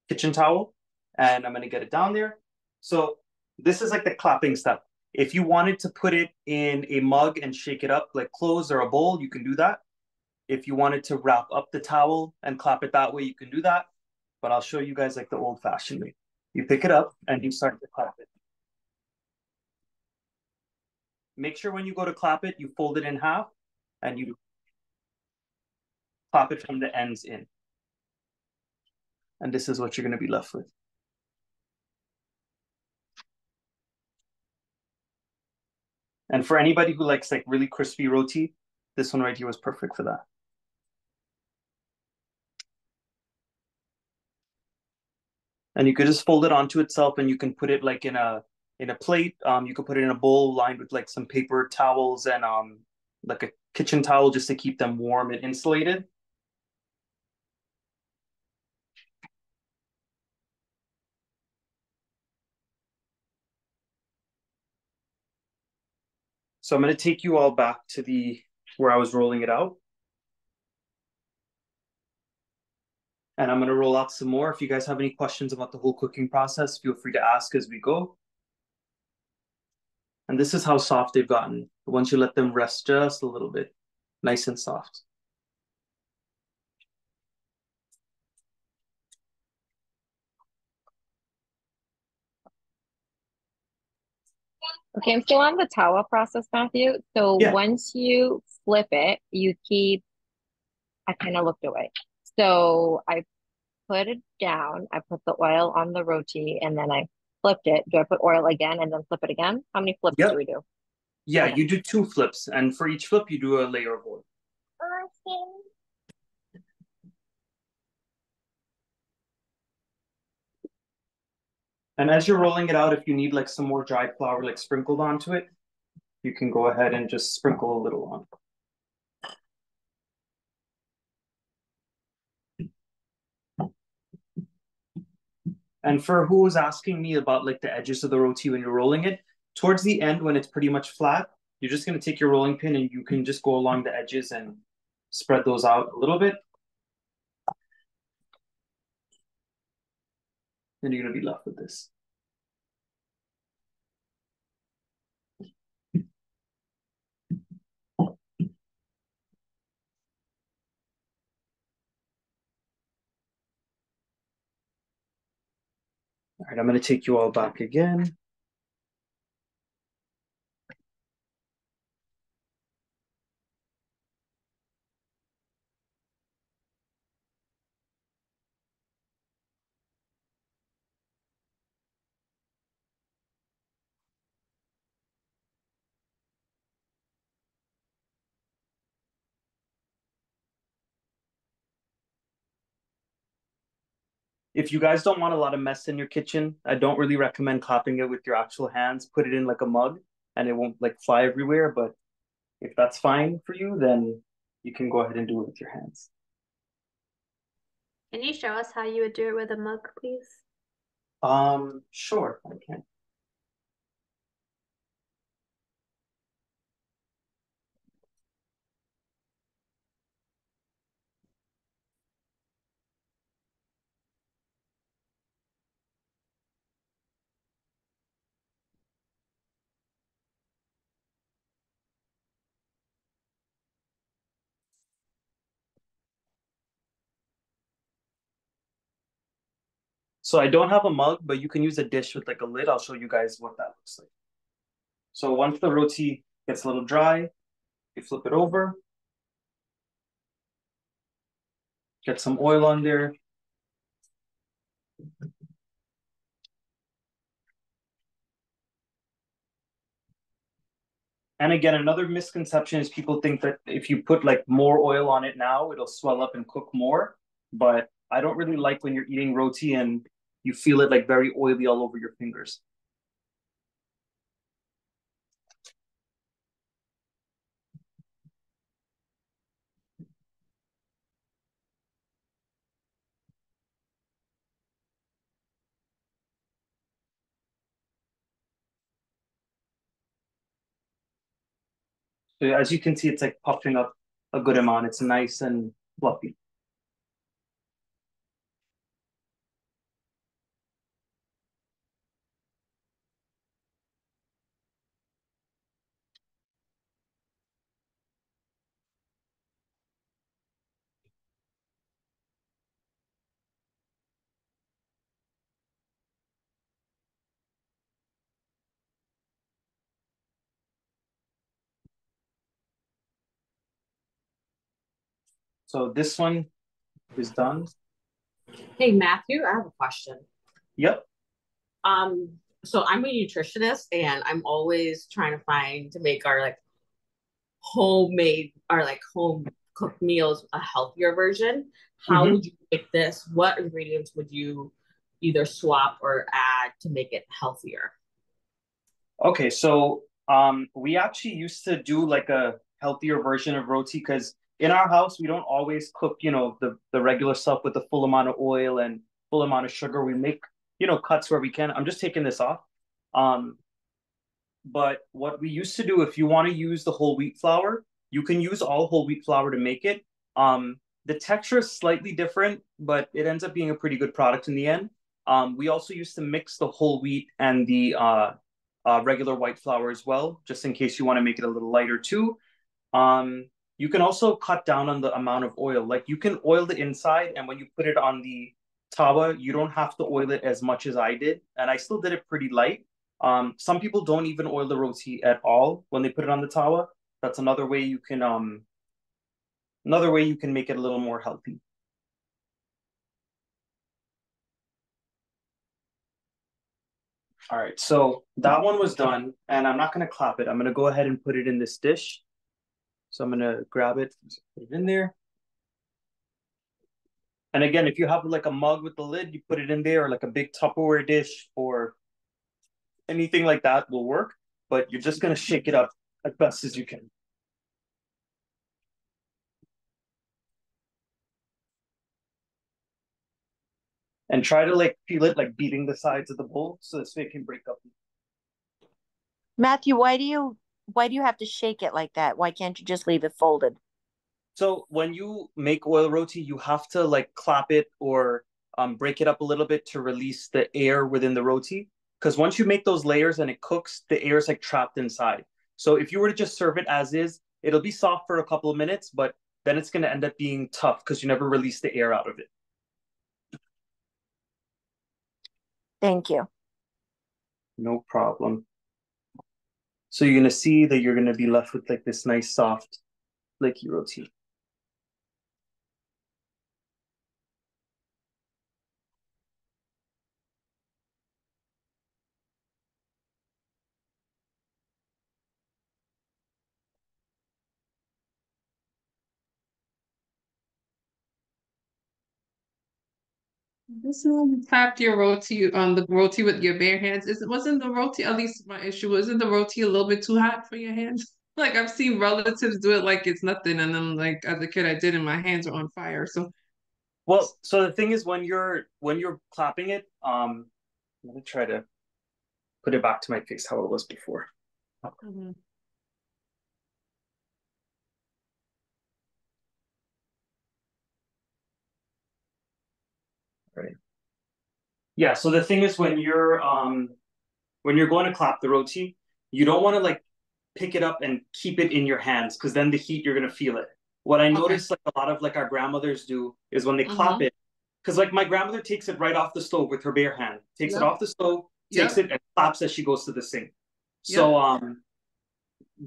B: kitchen towel and I'm gonna get it down there. So this is like the clapping step. If you wanted to put it in a mug and shake it up like clothes or a bowl, you can do that. If you wanted to wrap up the towel and clap it that way, you can do that. But I'll show you guys like the old fashioned way. You pick it up and you start to clap it. Make sure when you go to clap it, you fold it in half and you clap it from the ends in. And this is what you're going to be left with. And for anybody who likes like really crispy roti, this one right here was perfect for that. And you could just fold it onto itself and you can put it like in a plate. You could put it in a bowl lined with like some paper towels and like a kitchen towel just to keep them warm and insulated. So I'm going to take you all back to the where I was rolling it out. And I'm going to roll out some more. If you guys have any questions about the whole cooking process, feel free to ask as we go. And this is how soft they've gotten once you let them rest just a little bit, nice and soft.
H: Okay, I'm still on the tawa process, Matthew. So
B: Yeah.
H: once you flip it, I kind of looked away. So I put it down, I put the oil on the roti, and then I flipped it. Do I put oil again and then flip it again? How many flips do we do?
B: Yeah, you do 2 flips, and for each flip, you do a layer of oil. And as you're rolling it out, if you need like some more dried flour like sprinkled onto it, you can go ahead and just sprinkle a little on. And for who was asking me about like the edges of the roti when you're rolling it, towards the end when it's pretty much flat, you're just going to take your rolling pin and you can just go along the edges and spread those out a little bit. Then you're going to be left with this. All right, I'm going to take you all back again. If you guys don't want a lot of mess in your kitchen, I don't really recommend clapping it with your actual hands. Put it in like a mug and it won't like fly everywhere. But if that's fine for you, then you can go ahead and do it with your hands.
O: Can you show us how you would do it with a mug, please?
B: Sure, I can. So I don't have a mug, but you can use a dish with like a lid. I'll show you guys what that looks like. So once the roti gets a little dry, you flip it over, get some oil on there. And again, another misconception is people think that if you put like more oil on it now, it'll swell up and cook more. But I don't really like when you're eating roti and you feel it like very oily all over your fingers. So as you can see, it's like puffing up a good amount. It's nice and fluffy. So this one is done.
P: Hey Matthew, I have a question.
B: Yep.
P: So I'm a nutritionist and I'm always trying to find to make our like homemade or like home cooked meals a healthier version. How would you make this? What ingredients would you either swap or add to make it healthier?
B: Okay, so we actually used to do like a healthier version of roti because in our house we don't always cook, the regular stuff with the full amount of oil and full amount of sugar. We make, cuts where we can. I'm just taking this off. Um, but what we used to do, if you want to use the whole wheat flour, you can use all whole wheat flour to make it. The texture is slightly different, but it ends up being a pretty good product in the end. We also used to mix the whole wheat and the regular white flour as well, just in case you want to make it a little lighter too. You can also cut down on the amount of oil. Like you can oil the inside, and when you put it on the tawa, you don't have to oil it as much as I did, and I still did it pretty light. Some people don't even oil the roti at all when they put it on the tawa. That's another way you can make it a little more healthy. All right, so that one was done, and I'm not gonna clap it. I'm gonna go ahead and put it in this dish. So I'm gonna grab it, put it in there. And again, if you have like a mug with the lid, you put it in there, or like a big Tupperware dish, or anything like that will work. But you're just gonna shake it up as best as you can. And try to like feel it like beating the sides of the bowl so this way it can break up.
Q: Matthew, why do you have to shake it like that? Why can't you just leave it folded?
B: So when you make oil roti, you have to like clap it or break it up a little bit to release the air within the roti. Because once you make those layers and it cooks, the air is like trapped inside. So if you were to just serve it as is, it'll be soft for a couple of minutes, but then it's going to end up being tough because you never release the air out of it.
Q: Thank you.
B: No problem. So you're going to see that you're going to be left with like this nice soft flaky roti.
F: This one you tapped your roti on the roti with your bare hands. Wasn't the roti, at least my issue, wasn't the roti a little bit too hot for your hands? Like I've seen relatives do it like it's nothing, and then like as a kid I did, and my hands are on fire. So
B: Well, so the thing is when you're clapping it, let me try to put it back to my face how it was before. Right. Yeah, so the thing is when you're going to clap the roti, you don't want to like pick it up and keep it in your hands because then the heat you're gonna feel it. What I noticed like a lot of like our grandmothers do is when they clap it, because like my grandmother takes it right off the stove with her bare hand, takes it
F: Yep.
B: off the stove, takes
F: Yep.
B: it and claps as she goes to the sink. So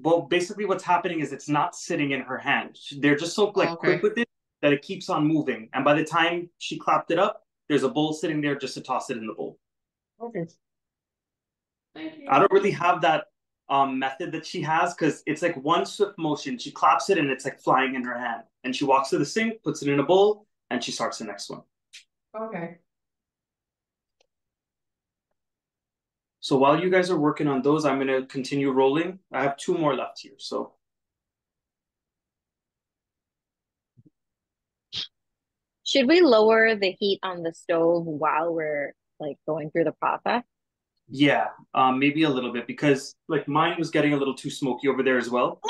B: well, basically what's happening is it's not sitting in her hand. They're just so like quick with it that it keeps on moving. And by the time she clapped it up, there's a bowl sitting there just to toss it in the bowl.
F: Okay. Thank you.
B: I don't really have that method that she has because it's like one swift motion. She claps it and it's like flying in her hand. And she walks to the sink, puts it in a bowl, and she starts the next one.
F: Okay.
B: So while you guys are working on those, I'm going to continue rolling. I have 2 more left here. So
H: Should we lower the heat on the stove while we're like going through the process?
B: yeah, maybe a little bit because like mine was getting a little too smoky over there as well.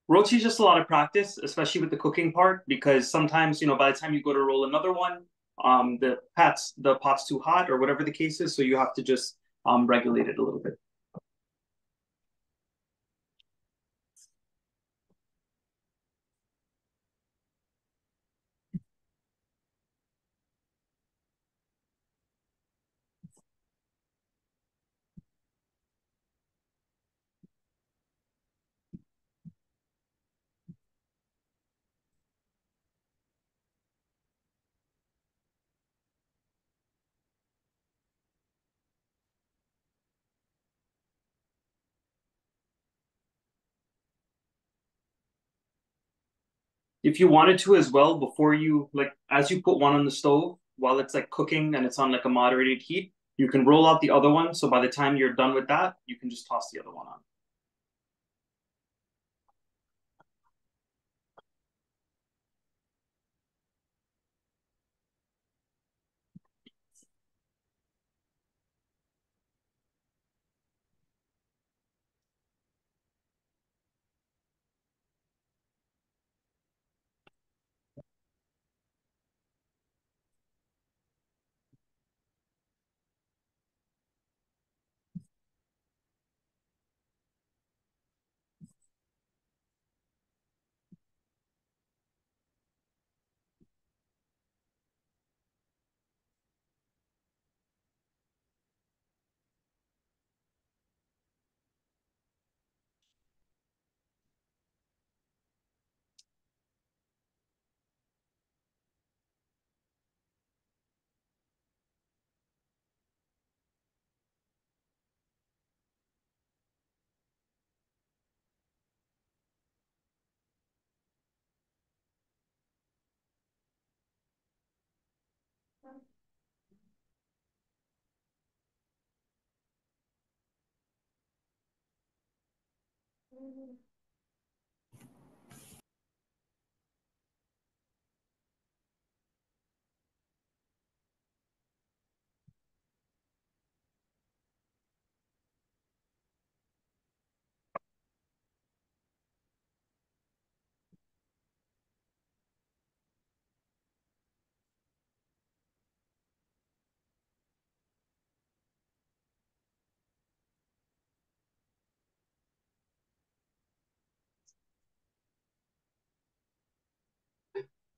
B: Roti is just a lot of practice, especially with the cooking part, because sometimes, you know, by the time you go to roll another one, the pot's too hot or whatever the case is, so you have to just regulate it a little bit. If you wanted to as well, before you like as you put one on the stove, while it's like cooking and it's on like a moderated heat, you can roll out the other one. So by the time you're done with that, you can just toss the other one on.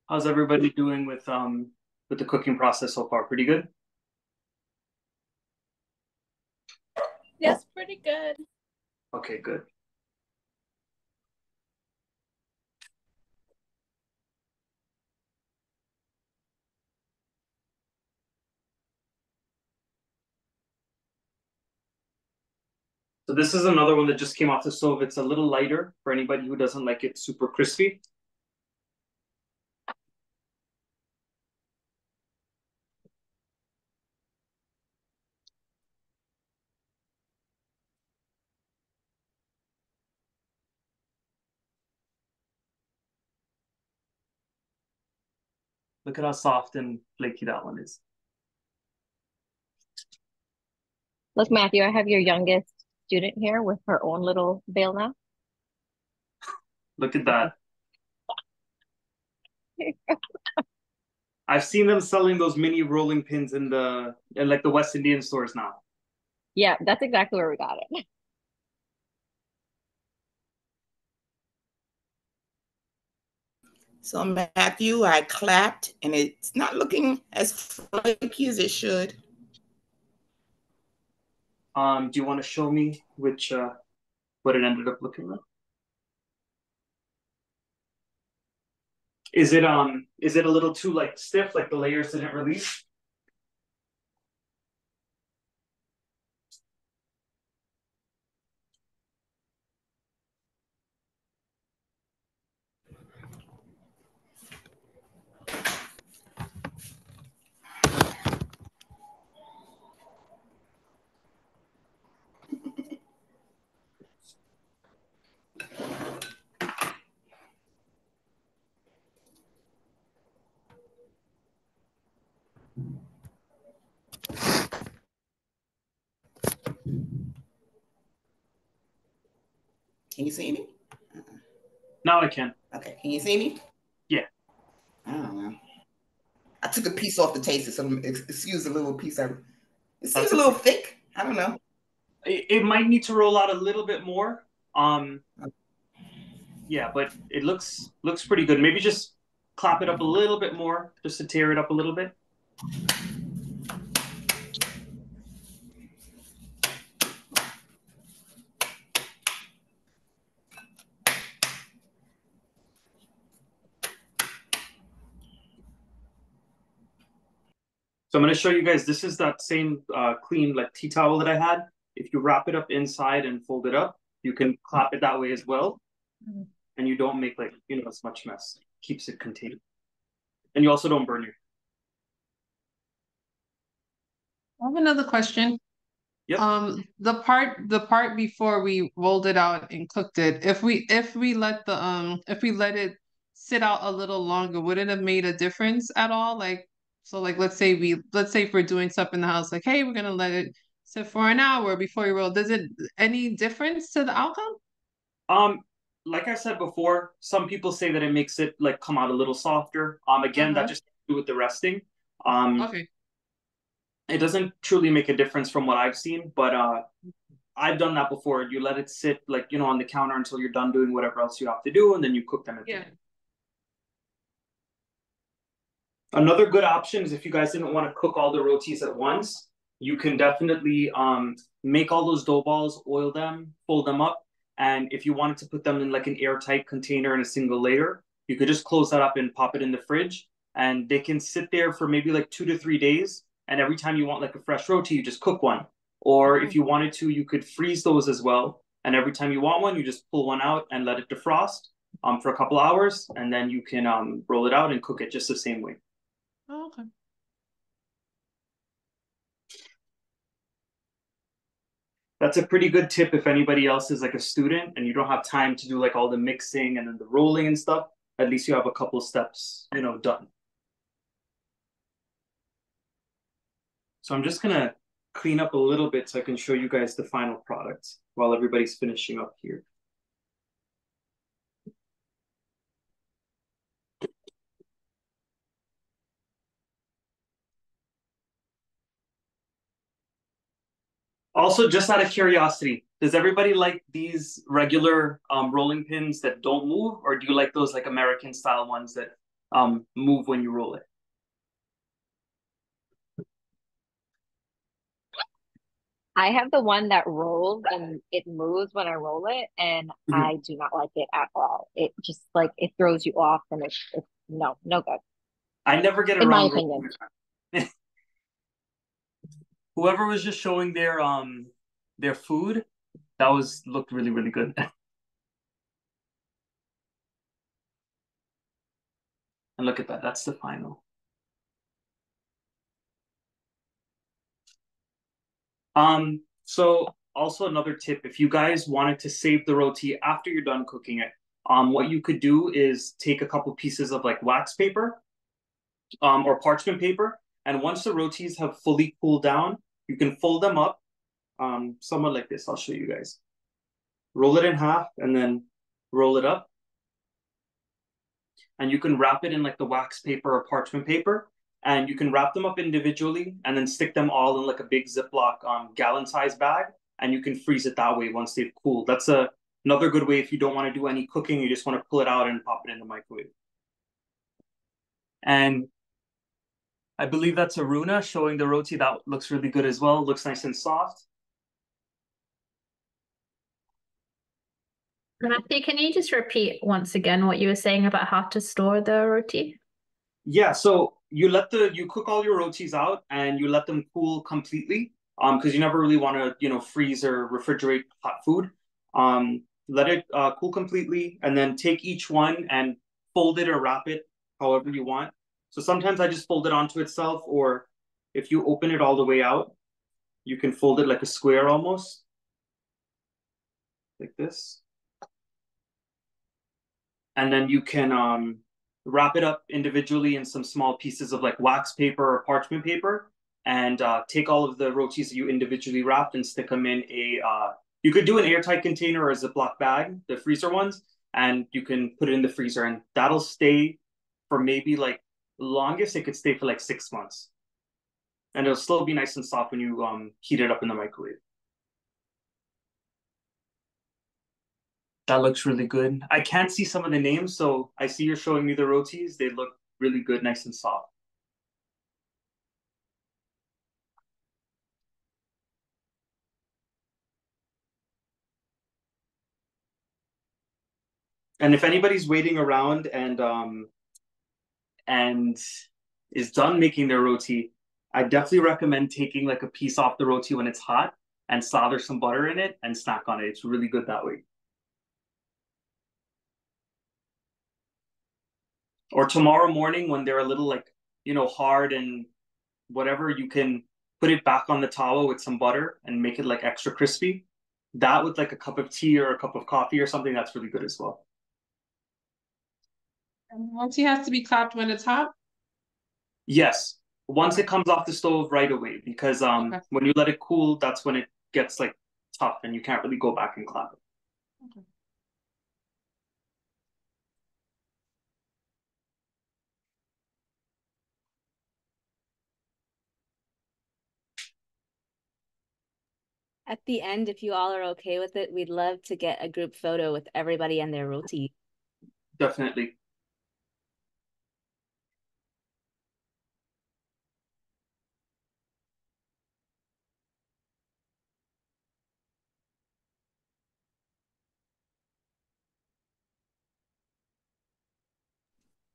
B: How's everybody doing with the cooking process so far? Pretty good?
D: Yes, pretty good.
B: Okay, good. So this is another one that just came off the stove. It's a little lighter for anybody who doesn't like it super crispy. Look at how soft and flaky that one is.
H: Look, Matthew, I have your youngest student here with her own little veil now.
B: Look at that. I've seen them selling those mini rolling pins in like the West Indian stores now.
H: Yeah, that's exactly where we got it.
G: So Matthew, I clapped and it's not looking as flaky as it should.
B: Do you want to show me which what it ended up looking like? Is it a little too like stiff, like the layers didn't release?
G: Can you see me?
B: Now I can.
G: Okay, can you see me?
B: Yeah.
G: I don't know. I took a piece off the taste, so excuse a little piece. It seems a little thick. I don't know.
B: It might need to roll out a little bit more. Yeah, but it looks pretty good. Maybe just clap it up a little bit more, just to tear it up a little bit. So I'm going to show you guys, this is that same clean like tea towel that I had. If you wrap it up inside and fold it up, you can clap it that way as well. And you don't make like, as much mess. Keeps it contained. And you also don't burn your.
F: I have another question.
B: Yep.
F: The part before we rolled it out and cooked it, if we let it sit out a little longer, would it have made a difference at all? Like, so like let's say if we're doing stuff in the house, like, hey, we're gonna let it sit for an hour before we roll. Does it any difference to the outcome?
B: Like I said before, some people say that it makes it like come out a little softer. Again, that just has to do with the resting.
F: Okay.
B: It doesn't truly make a difference from what I've seen, but I've done that before. You let it sit like, on the counter until you're done doing whatever else you have to do, and then you cook them at the end. Another good option is if you guys didn't want to cook all the rotis at once, you can definitely make all those dough balls, oil them, fold them up, and if you wanted to put them in like an airtight container in a single layer, you could just close that up and pop it in the fridge, and they can sit there for maybe like 2 to 3 days. And every time you want like a fresh roti, you just cook one. Or if you wanted to, you could freeze those as well. And every time you want one, you just pull one out and let it defrost for a couple hours, and then you can roll it out and cook it just the same way.
F: Oh, okay.
B: That's a pretty good tip if anybody else is like a student and you don't have time to do like all the mixing and then the rolling and stuff. At least you have a couple steps, done. So I'm just gonna clean up a little bit so I can show you guys the final product while everybody's finishing up here. Also, just out of curiosity, does everybody like these regular rolling pins that don't move, or do you like those like American style ones that move when you roll it?
H: I have the one that rolls and it moves when I roll it, and I do not like it at all. It just like it throws you off, and it's no good.
B: I never get
H: in my
B: around
H: opinion.
B: Whoever was just showing their food, that looked really, really good. And look at that, that's the final. So also another tip, if you guys wanted to save the roti after you're done cooking it, what you could do is take a couple pieces of like wax paper, or parchment paper, and once the rotis have fully cooled down, you can fold them up, somewhat like this. I'll show you guys. Roll it in half and then roll it up. And you can wrap it in like the wax paper or parchment paper, and you can wrap them up individually and then stick them all in like a big Ziploc gallon-sized bag, and you can freeze it that way once they've cooled. That's another good way if you don't want to do any cooking, you just want to pull it out and pop it in the microwave. And I believe that's Aruna showing the roti. That looks really good as well. Looks nice and soft.
K: Matthew, can you just repeat once again what you were saying about how to store the roti?
B: Yeah, so you cook all your rotis out and you let them cool completely. Because you never really want to, freeze or refrigerate hot food. Let it cool completely and then take each one and fold it or wrap it however you want. So sometimes I just fold it onto itself, or if you open it all the way out, you can fold it like a square almost, like this. And then you can wrap it up individually in some small pieces of like wax paper or parchment paper, and take all of the rotis that you individually wrapped and stick them in you could do an airtight container or a Ziploc bag, the freezer ones, and you can put it in the freezer and that'll stay for maybe like longest it could stay for like 6 months. And it'll still be nice and soft when you heat it up in the microwave. That looks really good. I can't see some of the names, so I see you're showing me the rotis. They look really good, nice and soft. And if anybody's waiting around and is done making their roti, I definitely recommend taking like a piece off the roti when it's hot and slather some butter in it and snack on it. It's really good that way. Or tomorrow morning when they're a little like, hard and whatever, you can put it back on the tawa with some butter and make it like extra crispy. That with like a cup of tea or a cup of coffee or something, that's really good as well.
F: And roti has to be clapped when it's hot?
B: Yes. Once it comes off the stove right away, because when you let it cool, that's when it gets like tough and you can't really go back and clap it.
F: Okay.
A: At the end, if you all are okay with it, we'd love to get a group photo with everybody and their roti.
B: Definitely.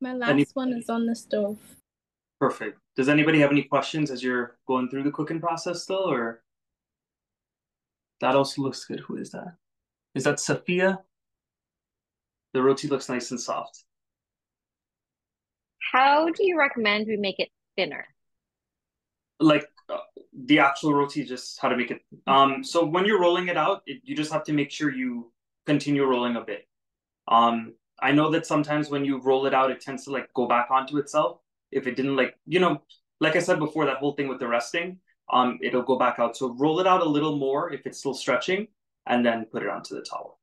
D: My last one is on the stove.
B: Perfect. Does anybody have any questions as you're going through the cooking process still, or? That also looks good. Who is that? Is that Sophia? The roti looks nice and soft.
H: How do you recommend we make it thinner?
B: Like the actual roti, just how to make it. So when you're rolling it out, you just have to make sure you continue rolling a bit. I know that sometimes when you roll it out, it tends to like go back onto itself. If it didn't like, like I said before, that whole thing with the resting, it'll go back out. So roll it out a little more if it's still stretching, and then put it onto the towel.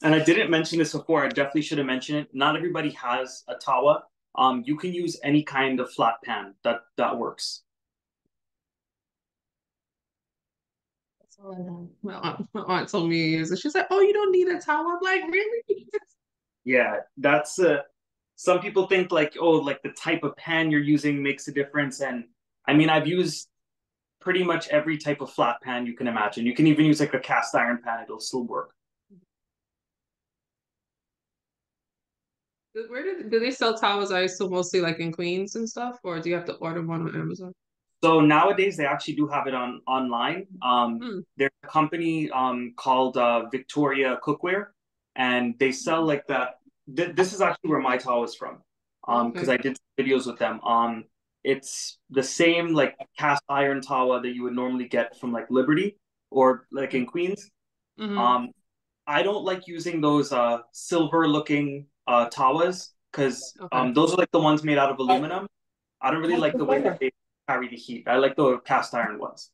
B: And I didn't mention this before. I definitely should have mentioned it. Not everybody has a tawa. You can use any kind of flat pan that works.
F: My aunt told me years, and she's like, "Oh, you don't need a towel." I'm like, "Really?"
B: Yeah, that's some people think like, oh, like the type of pan you're using makes a difference. And I mean, I've used pretty much every type of flat pan you can imagine. You can even use like a cast iron pan; it'll still work.
F: Where do they sell towels? Are you still mostly like in Queens and stuff, or do you have to order one on Amazon?
B: So nowadays they actually do have it online. There's a company called Victoria Cookware, and they sell like that. This is actually where my towel is from, because I did videos with them. It's the same like cast iron tawa that you would normally get from like Liberty or like in Queens. I don't like using those silver looking tawas because those are like the ones made out of aluminum. I don't really like the way that they carry the heat. I like the cast iron ones.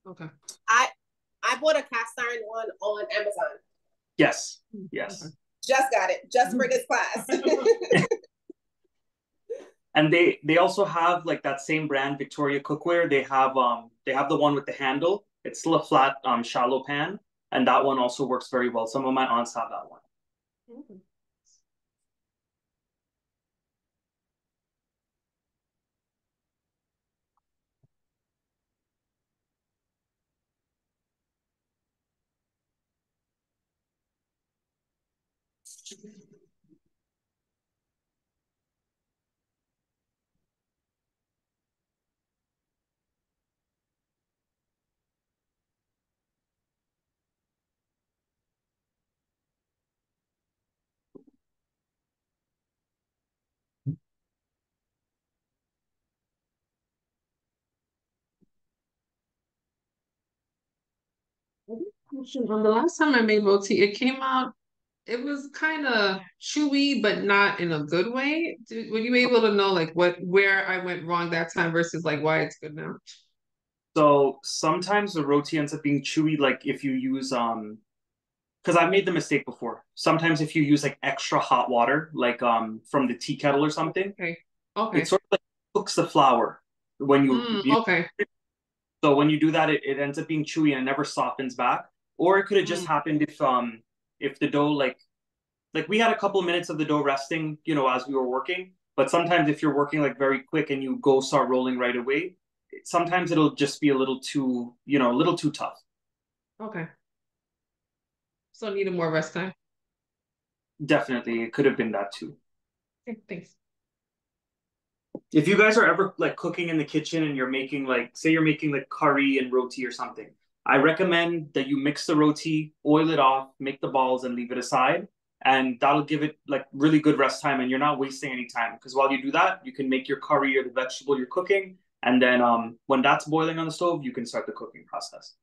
F: Okay.
I: I bought a cast iron one on Amazon.
B: Yes. Yes.
I: Just got it. Just for this class.
B: And they also have like that same brand, Victoria Cookware. They have the one with the handle. It's still a flat shallow pan, and that one also works very well. Some of my aunts have that one.
F: On the last time I made roti, it came out, it was kind of chewy, but not in a good way. Were you able to know like where I went wrong that time versus like why it's good now?
B: So sometimes the roti ends up being chewy, like if you use because I've made the mistake before. Sometimes if you use like extra hot water, like from the tea kettle or something,
F: Okay.
B: it
F: Okay.
B: sort of like cooks the flour when
F: Okay.
B: so when you do that, it ends up being chewy and it never softens back. Or it could have just happened if the dough like we had a couple of minutes of the dough resting, as we were working. But sometimes if you're working like very quick and you go start rolling right away, sometimes it'll just be a little too, a little too tough.
F: Okay. So I needed more rest time.
B: Definitely, it could have been that too.
F: Okay, thanks.
B: If you guys are ever like cooking in the kitchen and you're making like, say you're making like curry and roti or something, I recommend that you mix the roti, oil it off, make the balls and leave it aside. And that'll give it like really good rest time and you're not wasting any time. Because while you do that, you can make your curry or the vegetable you're cooking. And then when that's boiling on the stove, you can start the cooking process.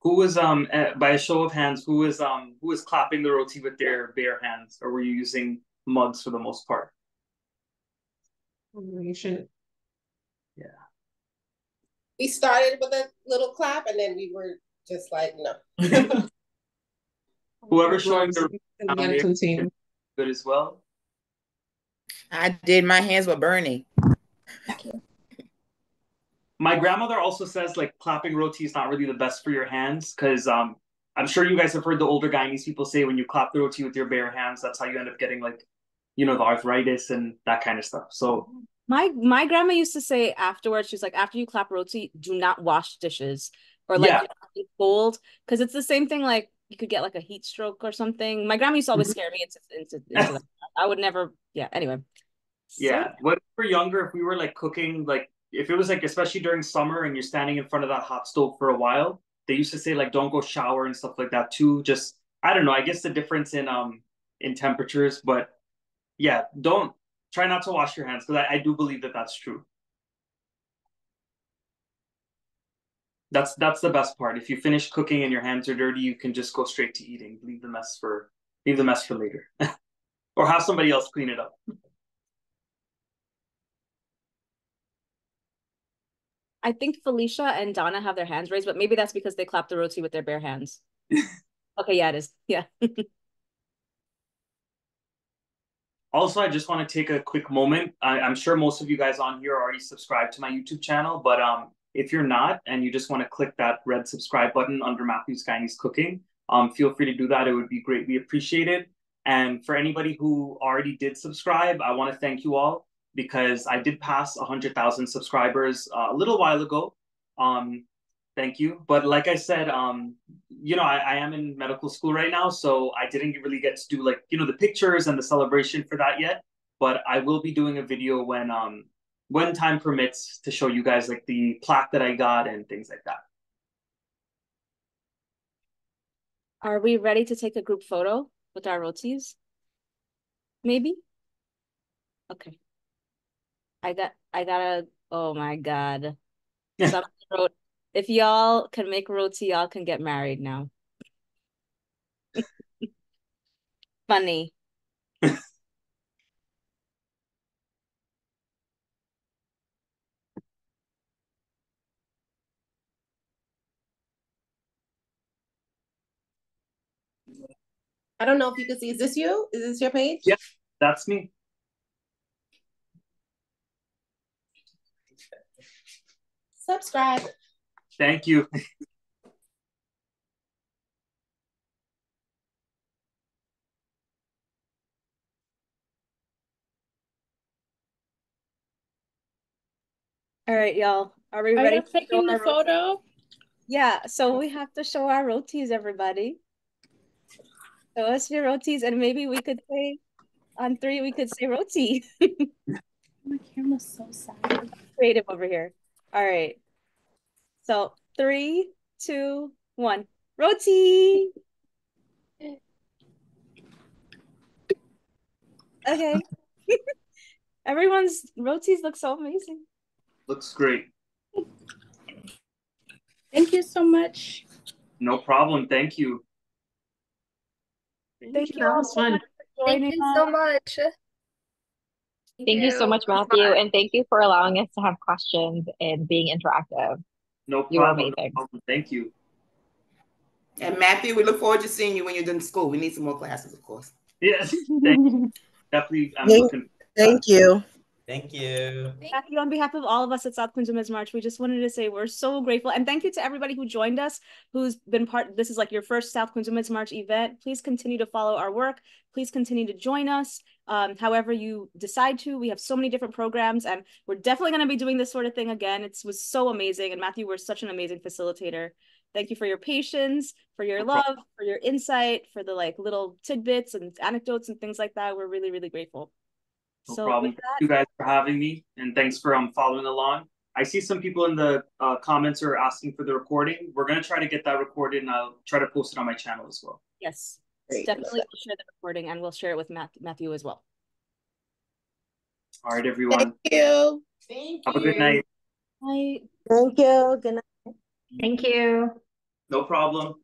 B: Who was by a show of hands, who was clapping the roti with their bare hands, or were you using mugs for the most part?
F: Combination.
B: Yeah.
I: We started with a little clap and then we were just like, no.
B: Whoever's showing the
F: and then continue.
B: Good as well.
G: I did. My hands were burning.
B: My grandmother also says like clapping roti is not really the best for your hands because I'm sure you guys have heard the older Guyanese people say when you clap the roti with your bare hands, that's how you end up getting like, the arthritis and that kind of stuff. So
A: my grandma used to say afterwards, she's like, after you clap roti, do not wash dishes or like cold because it's the same thing. Like you could get like a heat stroke or something. My grandma used to always scare me into that. I would never. Yeah. Anyway.
B: Yeah, when we were younger, if we were like cooking, like if it was like especially during summer and you're standing in front of that hot stove for a while, they used to say like don't go shower and stuff like that too. Just I don't know, I guess the difference in temperatures, but yeah, don't try not to wash your hands because I do believe that that's true. That's the best part. If you finish cooking and your hands are dirty, you can just go straight to eating. Leave the mess for later, or have somebody else clean it up.
A: I think Felicia and Donna have their hands raised, but maybe that's because they clap the roti with their bare hands. Okay, yeah, it is. Yeah.
B: Also, I just want to take a quick moment. I'm sure most of you guys on here are already subscribed to my YouTube channel, but if you're not and you just want to click that red subscribe button under Matthew's Guyanese Cooking, feel free to do that. It would be greatly appreciated. And for anybody who already did subscribe, I want to thank you all because I did pass 100,000 subscribers a little while ago. Um, Thank you. But like I said, I am in medical school right now, so I didn't really get to do like, the pictures and the celebration for that yet. But I will be doing a video when time permits to show you guys like the plaque that I got and things like that.
A: Are we ready to take a group photo with our rotis? Maybe? Okay. Oh my God. Somebody wrote, if y'all can make roti, y'all can get married now. Funny.
I: I don't know if you can see. Is this you? Is this your page?
B: Yeah, that's me.
I: Subscribe.
B: Thank you.
A: All right, y'all. Are we
D: Are
A: ready
D: you
A: to show
D: taking the
A: our rotis?
D: photo?
A: Yeah, so we have to show our rotis, everybody. Show us your rotis, and maybe we could say on 3, we could say roti.
D: My camera's so sad.
A: Creative over here. All right. So 3, 2, 1. Roti. Okay. Everyone's rotis look so amazing.
B: Looks great.
D: Thank you so much.
B: No problem. Thank you.
A: Thank you
E: That
A: all
E: was
A: so
E: fun.
A: much for joining
K: Thank you so
A: us.
K: much.
H: Thank you so much, Matthew, and thank you for allowing us to have questions and being interactive.
B: No
H: You were
B: problem. No
H: amazing.
B: problem. Thank you.
G: And Matthew, we look forward to seeing you when you're done in school. We need some more classes, of course.
B: Yes. Thank you. Definitely. I'm looking.
C: Thank you.
J: Thank you.
A: Matthew, on behalf of all of us at South Consumers March, we just wanted to say we're so grateful. And thank you to everybody who joined us, who's been part. This is like your first South Consumers March event. Please continue to follow our work. Please continue to join us. However you decide to. We have so many different programs, and we're definitely going to be doing this sort of thing again. It was so amazing. And Matthew, we're such an amazing facilitator. Thank you for your patience, for your love, for your insight, for the like little tidbits and anecdotes and things like that. We're really, really grateful.
B: No
A: So
B: problem.
A: with
B: Thank you guys for having me, and thanks for following along. I see some people in the comments are asking for the recording. We're gonna try to get that recorded, and I'll try to post it on my channel as well.
A: yes,
D: Great.
A: definitely we'll share the recording, and we'll share it with Matthew as well.
B: All right, everyone.
I: Thank you.
B: Have a good night.
A: Bye.
C: Thank you. Good night.
K: Thank you.
B: No problem.